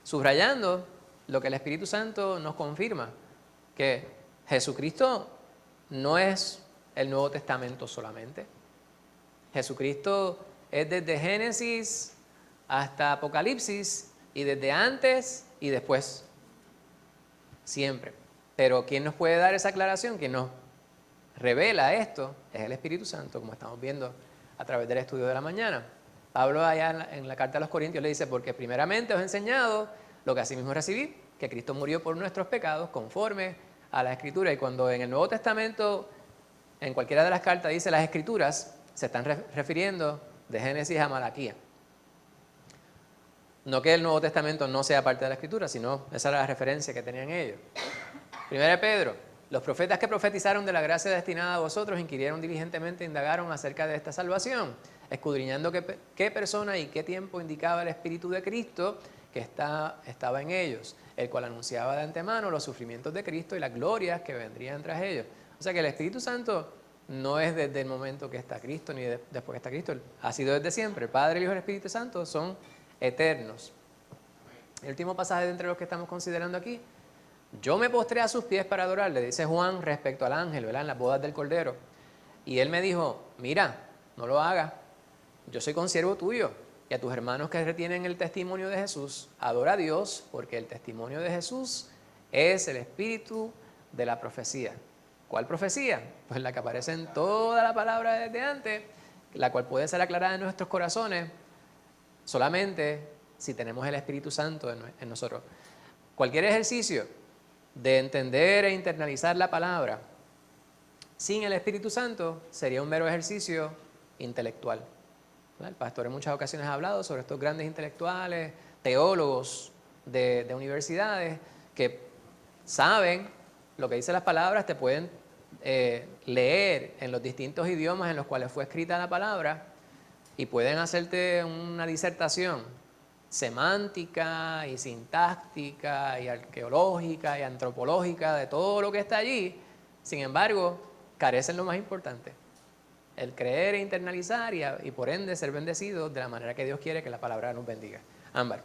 subrayando lo que el Espíritu Santo nos confirma, que Jesucristo no es el Nuevo Testamento solamente. Jesucristo es desde Génesis hasta Apocalipsis, y desde antes y después, siempre. Pero ¿quién nos puede dar esa aclaración? ¿Quién nos revela esto? Es el Espíritu Santo, como estamos viendo a través del estudio de la mañana. Pablo allá en la carta a los Corintios le dice, porque primeramente os he enseñado lo que asimismo recibí, que Cristo murió por nuestros pecados conforme a la Escritura. Y cuando en el Nuevo Testamento, en cualquiera de las cartas dice las Escrituras, se están refiriendo de Génesis a Malaquía. No que el Nuevo Testamento no sea parte de la Escritura, sino esa era la referencia que tenían ellos. Primera Pedro, los profetas que profetizaron de la gracia destinada a vosotros inquirieron diligentemente, indagaron acerca de esta salvación, escudriñando qué persona y qué tiempo indicaba el Espíritu de Cristo que estaba en ellos, el cual anunciaba de antemano los sufrimientos de Cristo y las glorias que vendrían tras ellos. O sea que el Espíritu Santo no es desde el momento que está Cristo ni después que está Cristo, ha sido desde siempre. El Padre, el Hijo y el Espíritu Santo son eternos. El último pasaje de entre los que estamos considerando aquí, yo me postré a sus pies para adorarle, dice Juan respecto al ángel, ¿verdad? En las bodas del Cordero. Y él me dijo, mira, no lo hagas, yo soy consiervo tuyo y a tus hermanos que retienen el testimonio de Jesús, adora a Dios, porque el testimonio de Jesús es el espíritu de la profecía. ¿Cuál profecía? Pues la que aparece en toda la palabra desde antes, la cual puede ser aclarada en nuestros corazones solamente si tenemos el Espíritu Santo en nosotros. Cualquier ejercicio de entender e internalizar la palabra sin el Espíritu Santo sería un mero ejercicio intelectual. ¿Verdad? El pastor en muchas ocasiones ha hablado sobre estos grandes intelectuales, teólogos, de universidades que saben lo que dicen las palabras, te pueden leer en los distintos idiomas en los cuales fue escrita la palabra y pueden hacerte una disertación semántica y sintáctica y arqueológica y antropológica de todo lo que está allí. Sin embargo, carecen lo más importante, el creer e internalizar y por ende ser bendecidos de la manera que Dios quiere que la palabra nos bendiga. Ámbar.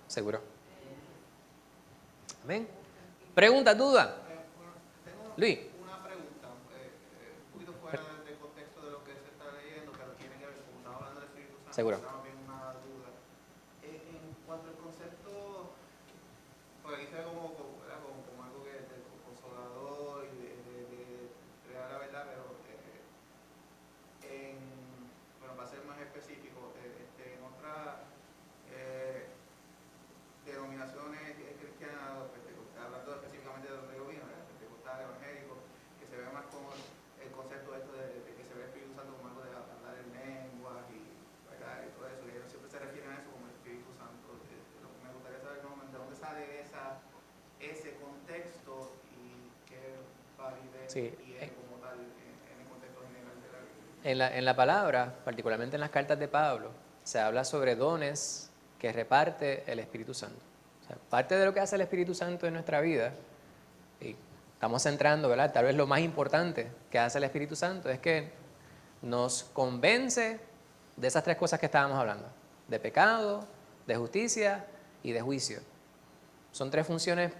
Seguro. Amén. Pregunta, duda. Luis. Una pregunta, un poquito fuera del contexto de lo que se está leyendo, pero tiene que ver, como estaba hablando del Espíritu Santo, Seguro. también una duda. En cuanto al concepto, pues aquí se ve como algo que es consolador y de crear la verdad, pero bueno, para ser más específico, en otras denominaciones cristianas, hablando específicamente de donde yo vino, pentecostal, evangélico, que se ve más como el concepto esto de que se ve el Espíritu Santo como algo de hablar en lenguas y, ¿verdad? Y todo eso, y ellos siempre se refieren a eso como el Espíritu Santo. Lo que me gustaría saber ¿no? de dónde sale ese contexto y qué validez tiene como tal en el contexto general de la Biblia. En la palabra, particularmente en las cartas de Pablo, se habla sobre dones que reparte el Espíritu Santo. O sea, parte de lo que hace el Espíritu Santo en nuestra vida, y estamos centrando, ¿verdad? Tal vez lo más importante que hace el Espíritu Santo es que nos convence de esas tres cosas que estábamos hablando, de pecado, de justicia y de juicio. Son tres funciones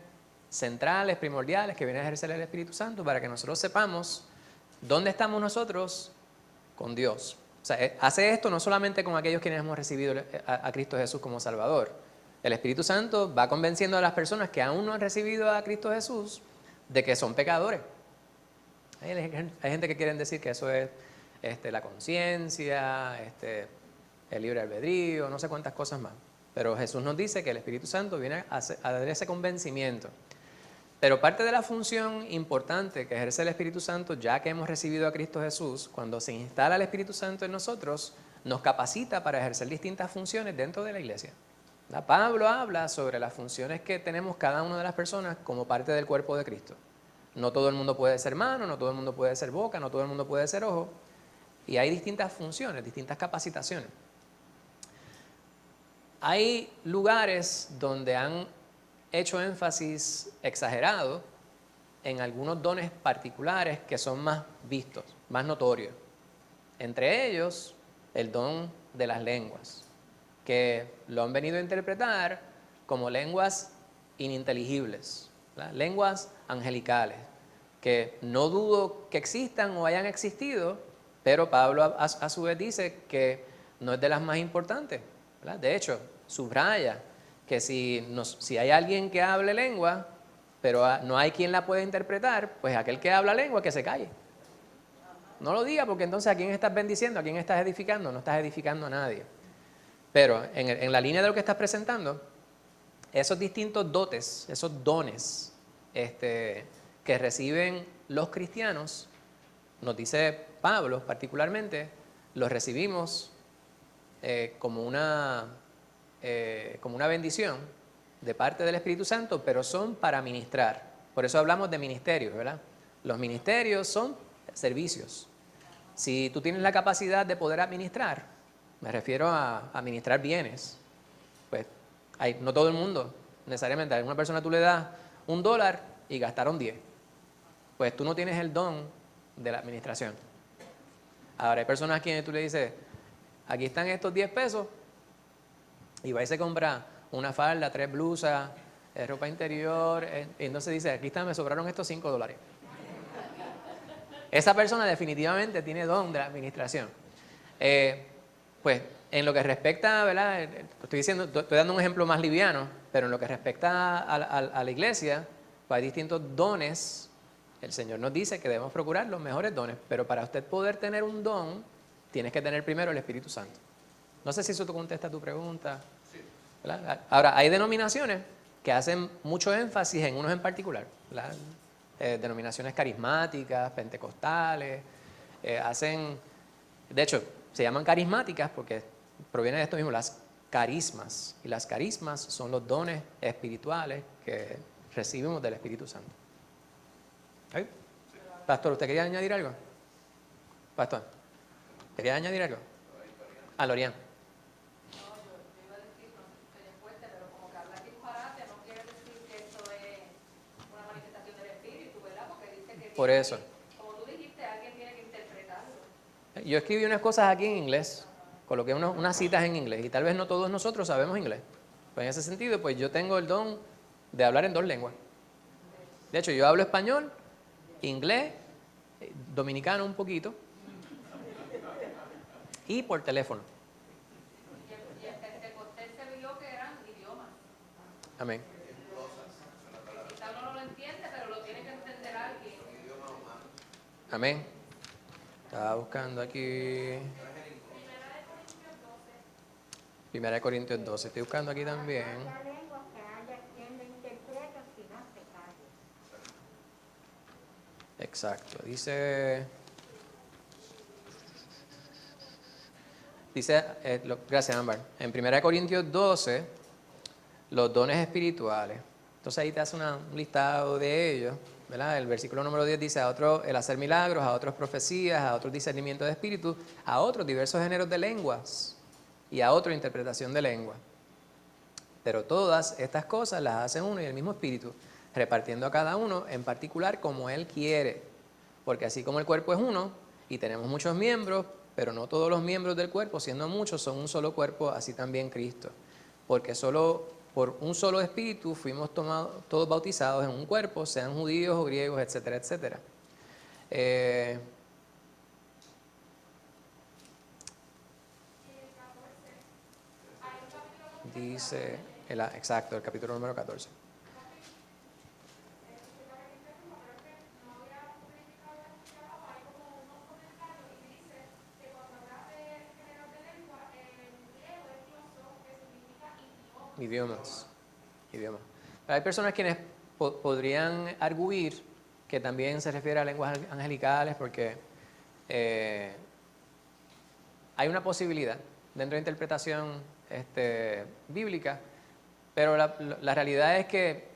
centrales, primordiales, que viene a ejercer el Espíritu Santo para que nosotros sepamos dónde estamos nosotros con Dios. O sea, hace esto no solamente con aquellos quienes hemos recibido a Cristo Jesús como Salvador. El Espíritu Santo va convenciendo a las personas que aún no han recibido a Cristo Jesús de que son pecadores. Hay gente que quiere decir que eso es la conciencia, el libre albedrío, no sé cuántas cosas más. Pero Jesús nos dice que el Espíritu Santo viene a dar ese convencimiento. Pero parte de la función importante que ejerce el Espíritu Santo, ya que hemos recibido a Cristo Jesús, cuando se instala el Espíritu Santo en nosotros, nos capacita para ejercer distintas funciones dentro de la iglesia. Pablo habla sobre las funciones que tenemos cada una de las personas como parte del cuerpo de Cristo. No todo el mundo puede ser mano, no todo el mundo puede ser boca, no todo el mundo puede ser ojo. Y hay distintas funciones, distintas capacitaciones. Hay lugares donde han hecho énfasis exagerado en algunos dones particulares que son más vistos, más notorios. Entre ellos, el don de las lenguas, que lo han venido a interpretar como lenguas ininteligibles, ¿verdad? Lenguas angelicales, que no dudo que existan o hayan existido, pero Pablo a su vez dice que no es de las más importantes, ¿verdad? De hecho, subraya que si hay alguien que hable lengua, pero no hay quien la pueda interpretar, pues aquel que habla lengua que se calle. No lo diga porque entonces ¿a quién estás bendiciendo? ¿A quién estás edificando? No estás edificando a nadie. Pero en la línea de lo que estás presentando, esos distintos dotes, esos dones que reciben los cristianos, nos dice Pablo particularmente, los recibimos como una bendición de parte del Espíritu Santo, pero son para ministrar. Por eso hablamos de ministerios, ¿verdad? Los ministerios son servicios. Si tú tienes la capacidad de poder administrar, me refiero a administrar bienes, pues no todo el mundo, necesariamente, a alguna persona tú le das $1 y gastaron 10. Pues tú no tienes el don de la administración. Ahora hay personas a quienes tú le dices, aquí están estos 10 pesos, y va y se compra una falda, 3 blusas, ropa interior, y entonces dice, aquí está, me sobraron estos $5. Esa persona definitivamente tiene don de la administración. Pues en lo que respecta, ¿verdad? Estoy dando un ejemplo más liviano, pero en lo que respecta a la iglesia, pues hay distintos dones. El Señor nos dice que debemos procurar los mejores dones, pero para usted poder tener un don, tienes que tener primero el Espíritu Santo. No sé si eso te contesta tu pregunta. Sí. ¿Verdad? Ahora, hay denominaciones que hacen mucho énfasis en unos en particular, ¿verdad? Denominaciones carismáticas, pentecostales, hacen De hecho, se llaman carismáticas porque proviene de esto mismo, las carismas. Y las carismas son los dones espirituales que recibimos del Espíritu Santo. ¿Ok? Pastor, ¿usted quería añadir algo? Pastor, ¿quería añadir algo? A Lorian. Por eso. Como tú dijiste, alguien tiene que interpretarlo. Yo escribí unas cosas aquí en inglés, coloqué unas citas en inglés y tal vez no todos nosotros sabemos inglés. Pues en ese sentido, pues yo tengo el don de hablar en 2 lenguas. De hecho, yo hablo español, inglés, dominicano un poquito y por teléfono. Y el Pentecostés se vio que eran idiomas. Amén. Quizá uno no lo entiende, pero lo tiene que entender alguien. Amén. Estaba buscando aquí. 1 Corintios 12. Estoy buscando aquí también. Exacto. Dice, gracias Ámbar, en 1 Corintios 12, los dones espirituales. Entonces ahí te hace un listado de ellos, ¿verdad? El versículo número 10 dice, a otros el hacer milagros, a otros profecías, a otros discernimiento de espíritu, a otros diversos géneros de lenguas y a otros interpretación de lengua. Pero todas estas cosas las hace uno y el mismo espíritu, repartiendo a cada uno en particular como él quiere. Porque así como el cuerpo es uno y tenemos muchos miembros, pero no todos los miembros del cuerpo, siendo muchos, son un solo cuerpo, así también Cristo. Porque solo por un solo espíritu fuimos todos bautizados en un cuerpo, sean judíos o griegos, etcétera, etcétera. Dice, exacto, el capítulo número 14. Idiomas. Hay personas quienes podrían arguir que también se refiere a lenguas angelicales porque hay una posibilidad dentro de interpretación bíblica, pero la realidad es que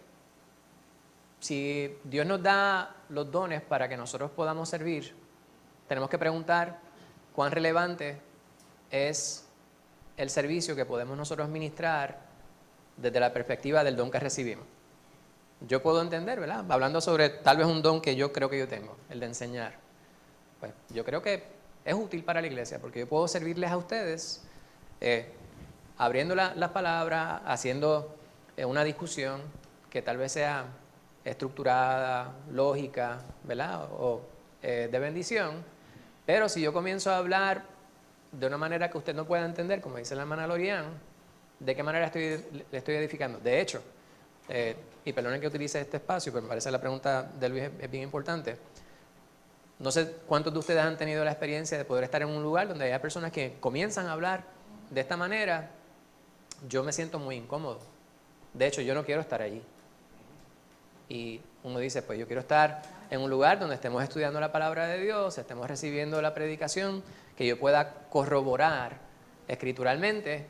si Dios nos da los dones para que nosotros podamos servir, tenemos que preguntar cuán relevante es el servicio que podemos nosotros ministrar desde la perspectiva del don que recibimos. Yo puedo entender, ¿verdad? Hablando sobre tal vez un don que yo creo que yo tengo, el de enseñar. Pues yo creo que es útil para la iglesia porque yo puedo servirles a ustedes abriendo las palabras, haciendo una discusión que tal vez sea estructurada, lógica, ¿verdad? O de bendición. Pero si yo comienzo a hablar de una manera que usted no pueda entender, como dice la hermana Lorian, ¿de qué manera le estoy edificando? De hecho, y perdonen que utilice este espacio, pero me parece la pregunta de Luis es bien importante. No sé cuántos de ustedes han tenido la experiencia de poder estar en un lugar donde haya personas que comienzan a hablar de esta manera. Yo me siento muy incómodo. De hecho, yo no quiero estar allí. Y uno dice, pues yo quiero estar en un lugar donde estemos estudiando la palabra de Dios, estemos recibiendo la predicación, que yo pueda corroborar escrituralmente,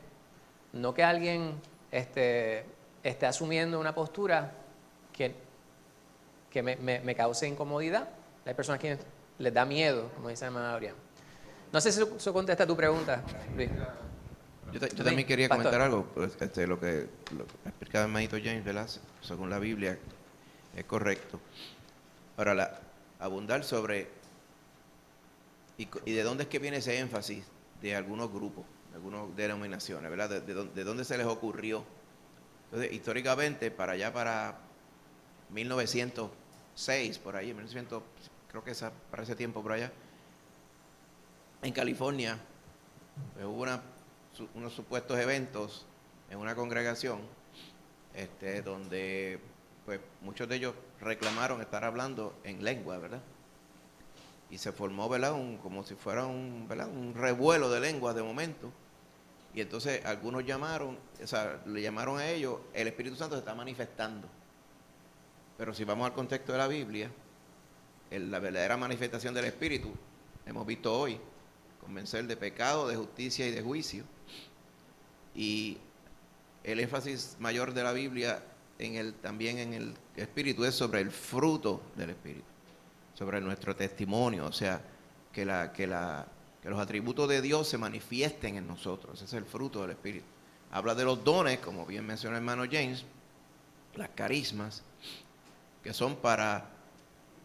no que alguien esté asumiendo una postura que me cause incomodidad. Hay personas que les da miedo, como dice la hermana Adrián. No sé si eso contesta tu pregunta, Luis. Yo también quería comentar algo. Pues, lo que explicaba el hermanito James, ¿verdad? Según la Biblia, es correcto. Ahora, abundar sobre y de dónde es que viene ese énfasis de algunos grupos, de algunas denominaciones, ¿verdad? De dónde se les ocurrió. Entonces, históricamente, para 1906, por ahí, 1900, creo que para ese tiempo por allá, en California, pues, hubo unos supuestos eventos en una congregación donde pues muchos de ellos reclamaron estar hablando en lengua, ¿verdad? Y se formó, ¿verdad? Como si fuera un revuelo de lenguas de momento. Y entonces algunos le llamaron a ellos, el Espíritu Santo se está manifestando. Pero si vamos al contexto de la Biblia, la verdadera manifestación del Espíritu, hemos visto hoy, convencer de pecado, de justicia y de juicio. Y el énfasis mayor de la Biblia también en el Espíritu es sobre el fruto del Espíritu, sobre nuestro testimonio, o sea, que los atributos de Dios se manifiesten en nosotros. Ese es el fruto del Espíritu. Habla de los dones, como bien mencionó el hermano James, las carismas, que son para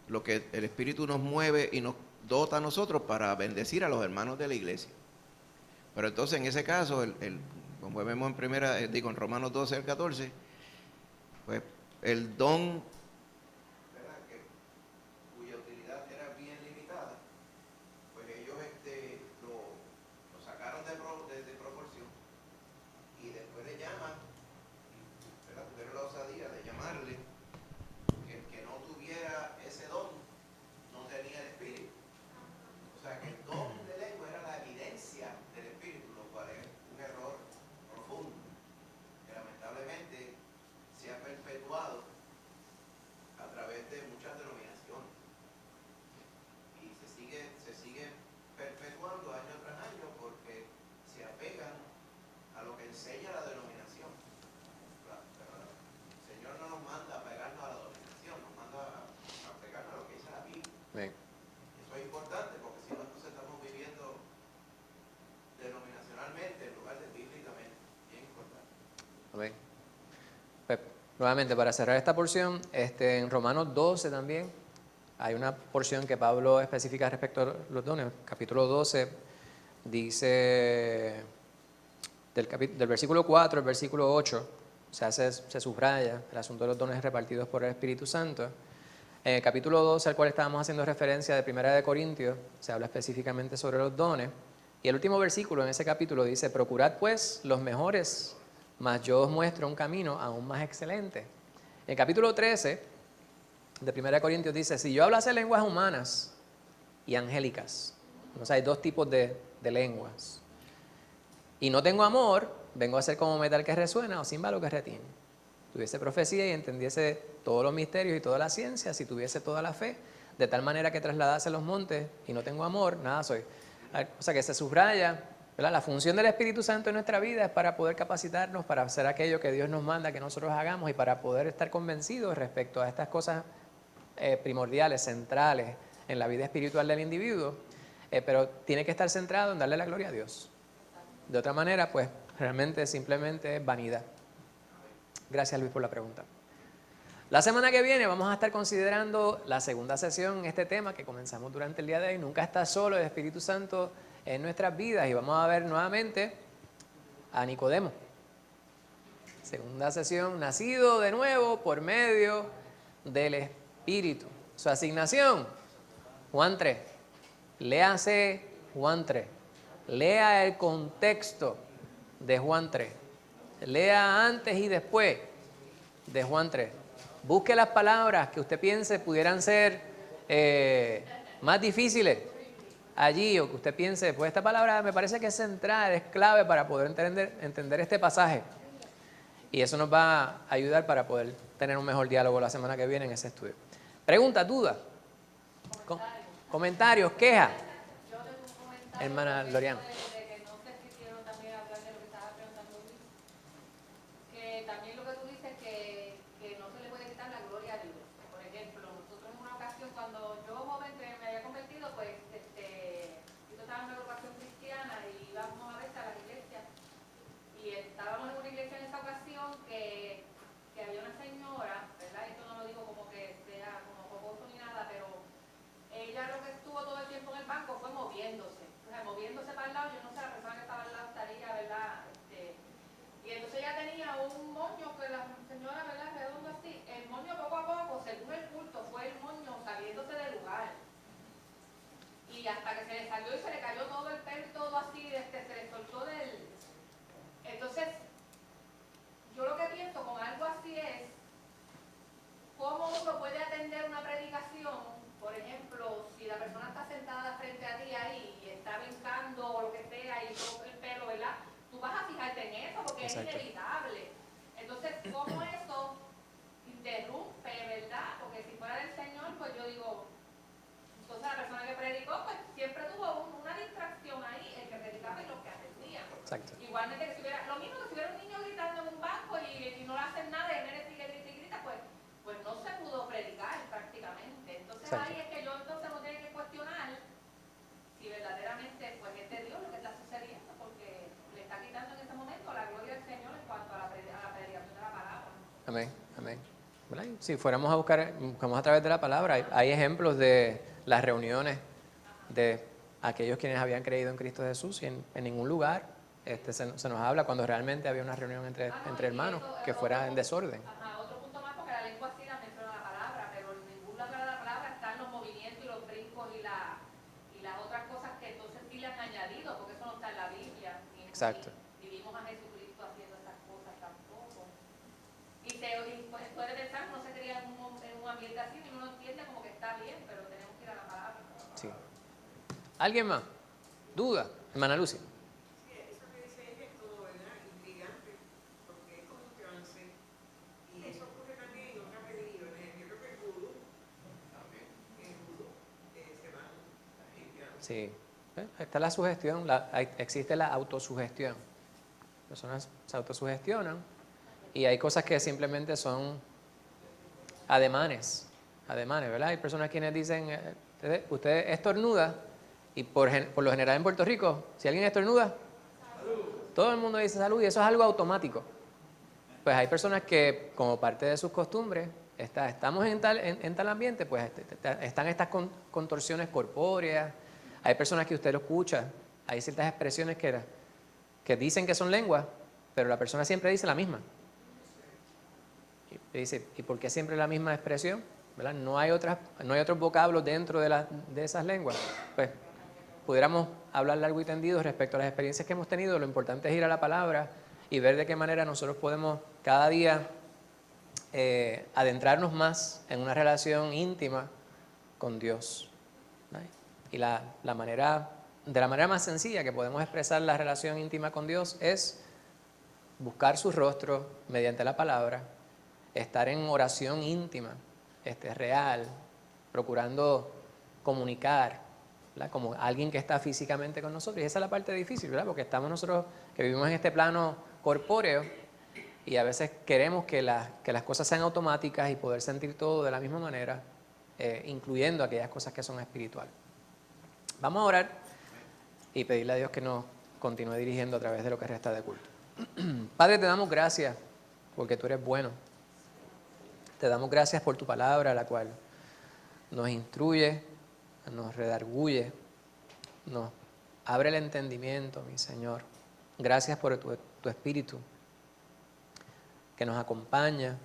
lo que el Espíritu nos mueve y nos dota a nosotros para bendecir a los hermanos de la iglesia. Pero entonces en ese caso, como vemos en Romanos 12 al 14, pues el don, ¿verdad?, cuya utilidad era bien limitada, pues ellos lo sacaron de proporción y después le llaman, ¿verdad?, tuvieron la osadía de llamarle que el que no tuviera ese don no tenía el Espíritu. O sea, que el don de lengua era la evidencia del Espíritu, lo cual es un error profundo, que lamentablemente se ha perpetuado a través de muchas denominaciones y se sigue perpetuando año tras año porque se apegan a lo que enseña la denominación. Pero el Señor no nos manda a pegarnos a la denominación, nos manda a pegarnos a lo que dice la Biblia. Bien. Eso es importante porque si no, entonces estamos viviendo denominacionalmente en lugar de bíblicamente. Bien importante. Amén. Nuevamente, para cerrar esta porción, en Romanos 12 también hay una porción que Pablo especifica respecto a los dones. Capítulo 12 dice, del versículo 4 al versículo 8, se subraya el asunto de los dones repartidos por el Espíritu Santo. En el capítulo 12, al cual estábamos haciendo referencia de 1 de Corintios, se habla específicamente sobre los dones. Y el último versículo en ese capítulo dice, procurad pues los mejores, mas yo os muestro un camino aún más excelente. En el capítulo 13 de 1 Corintios dice, si yo hablase lenguas humanas y angélicas, o sea, hay dos tipos de lenguas, y no tengo amor, vengo a ser como metal que resuena o címbalo que retiene. Tuviese profecía y entendiese todos los misterios y toda la ciencia, si tuviese toda la fe, de tal manera que trasladase los montes y no tengo amor, nada soy. O sea, que se subraya, ¿verdad?, la función del Espíritu Santo en nuestra vida es para poder capacitarnos, para hacer aquello que Dios nos manda que nosotros hagamos y para poder estar convencidos respecto a estas cosas primordiales, centrales en la vida espiritual del individuo, pero tiene que estar centrado en darle la gloria a Dios. De otra manera, pues realmente simplemente es vanidad. Gracias, Luis, por la pregunta. La semana que viene vamos a estar considerando la segunda sesión en este tema que comenzamos durante el día de hoy. Nunca está solo el Espíritu Santo en nuestras vidas y vamos a ver nuevamente a Nicodemo. Segunda sesión, nacido de nuevo por medio del Espíritu. Su asignación, Juan 3. Léase Juan 3. Lea el contexto de Juan 3. Lea antes y después de Juan 3. Busque las palabras que usted piense pudieran ser más difíciles allí, o que usted piense, pues esta palabra me parece que es central, es clave para poder entender este pasaje. Y eso nos va a ayudar para poder tener un mejor diálogo la semana que viene en ese estudio. ¿Preguntas, dudas? ¿Comentarios? ¿Quejas? Hermana Loriana. También lo que tú dices que no se le puede quitar la gloria a Dios. Por ejemplo, nosotros en una ocasión, cuando yo joven me había convertido, pues yo estaba en una agrupación cristiana y íbamos a veces a las iglesias. Y estábamos en una iglesia en esa ocasión que había una señora, ¿verdad? Esto no lo digo como que sea como jocoso ni nada, pero ella lo que estuvo todo el tiempo en el banco fue moviéndose. O sea, moviéndose para el lado, yo no sé, la persona que estaba al lado estaría, ¿verdad? Y entonces ella tenía un moño que la señora, ¿verdad?, redondo así. El moño poco a poco, según el culto, fue el moño saliéndose del lugar. Y hasta que se le salió y se le cayó todo el pelo y todo así, se le soltó del... Entonces, yo lo que pienso con algo así es, ¿cómo uno puede atender una predicación? Por ejemplo, si la persona está sentada frente a ti ahí y está brincando o lo que sea y todo el pelo, ¿verdad?, tú vas a fijarte en eso porque Exacto. es inevitable. Entonces, ¿cómo eso interrumpe, verdad? Porque si fuera del Señor, pues yo digo, entonces la persona que predicó, pues siempre tuvo una distracción ahí. Amén, amén. ¿Verdad? Si fuéramos a buscamos a través de la palabra, hay ejemplos de las reuniones de aquellos quienes habían creído en Cristo Jesús y en ningún lugar se nos habla cuando realmente había una reunión entre hermanos que fuera en desorden. Otro punto más, porque la lengua sí la menciona la palabra, pero en ningún lugar de la palabra están los movimientos y los brincos y las otras cosas que entonces sí le han añadido, porque eso no está en la Biblia. Exacto. Ni vimos a Jesucristo haciendo esas cosas tampoco. Y puede pensar, no se cría en un ambiente así, y uno entiende como que está bien, pero tenemos que ir a la palabra. Sí. ¿Alguien más? ¿Duda? Hermana Lucy. Sí, eso que dice ella es todo, ¿verdad? Intrigante, porque es como un trance. Y eso ocurre también en otras religiones. Yo creo que el vudú, también, en el vudú, se van la gente a... Sí. Está la sugestión, existe la autosugestión. Personas se autosugestionan y hay cosas que simplemente son ademanes, ¿verdad? Hay personas quienes dicen, usted estornuda, y por lo general en Puerto Rico, si alguien estornuda, todo el mundo dice salud y eso es algo automático. Pues hay personas que, como parte de sus costumbres, estamos en tal ambiente, pues están estas contorsiones corpóreas. Hay personas que usted lo escucha, hay ciertas expresiones que dicen que son lenguas, pero la persona siempre dice la misma. Y dice, ¿y por qué siempre la misma expresión? ¿Verdad? No hay otros vocablos dentro de esas lenguas. Pues pudiéramos hablar largo y tendido respecto a las experiencias que hemos tenido. Lo importante es ir a la palabra y ver de qué manera nosotros podemos cada día adentrarnos más en una relación íntima con Dios. ¿Right? Y de la manera más sencilla que podemos expresar la relación íntima con Dios es buscar su rostro mediante la palabra, estar en oración íntima, real, procurando comunicar, ¿verdad? Como alguien que está físicamente con nosotros. Y esa es la parte difícil, ¿verdad? Porque estamos nosotros que vivimos en este plano corpóreo y a veces queremos que las cosas sean automáticas y poder sentir todo de la misma manera, incluyendo aquellas cosas que son espirituales. Vamos a orar y pedirle a Dios que nos continúe dirigiendo a través de lo que resta de culto. Padre, te damos gracias porque tú eres bueno. Te damos gracias por tu palabra, la cual nos instruye, nos redarguye, nos abre el entendimiento, mi Señor. Gracias por tu Espíritu que nos acompaña,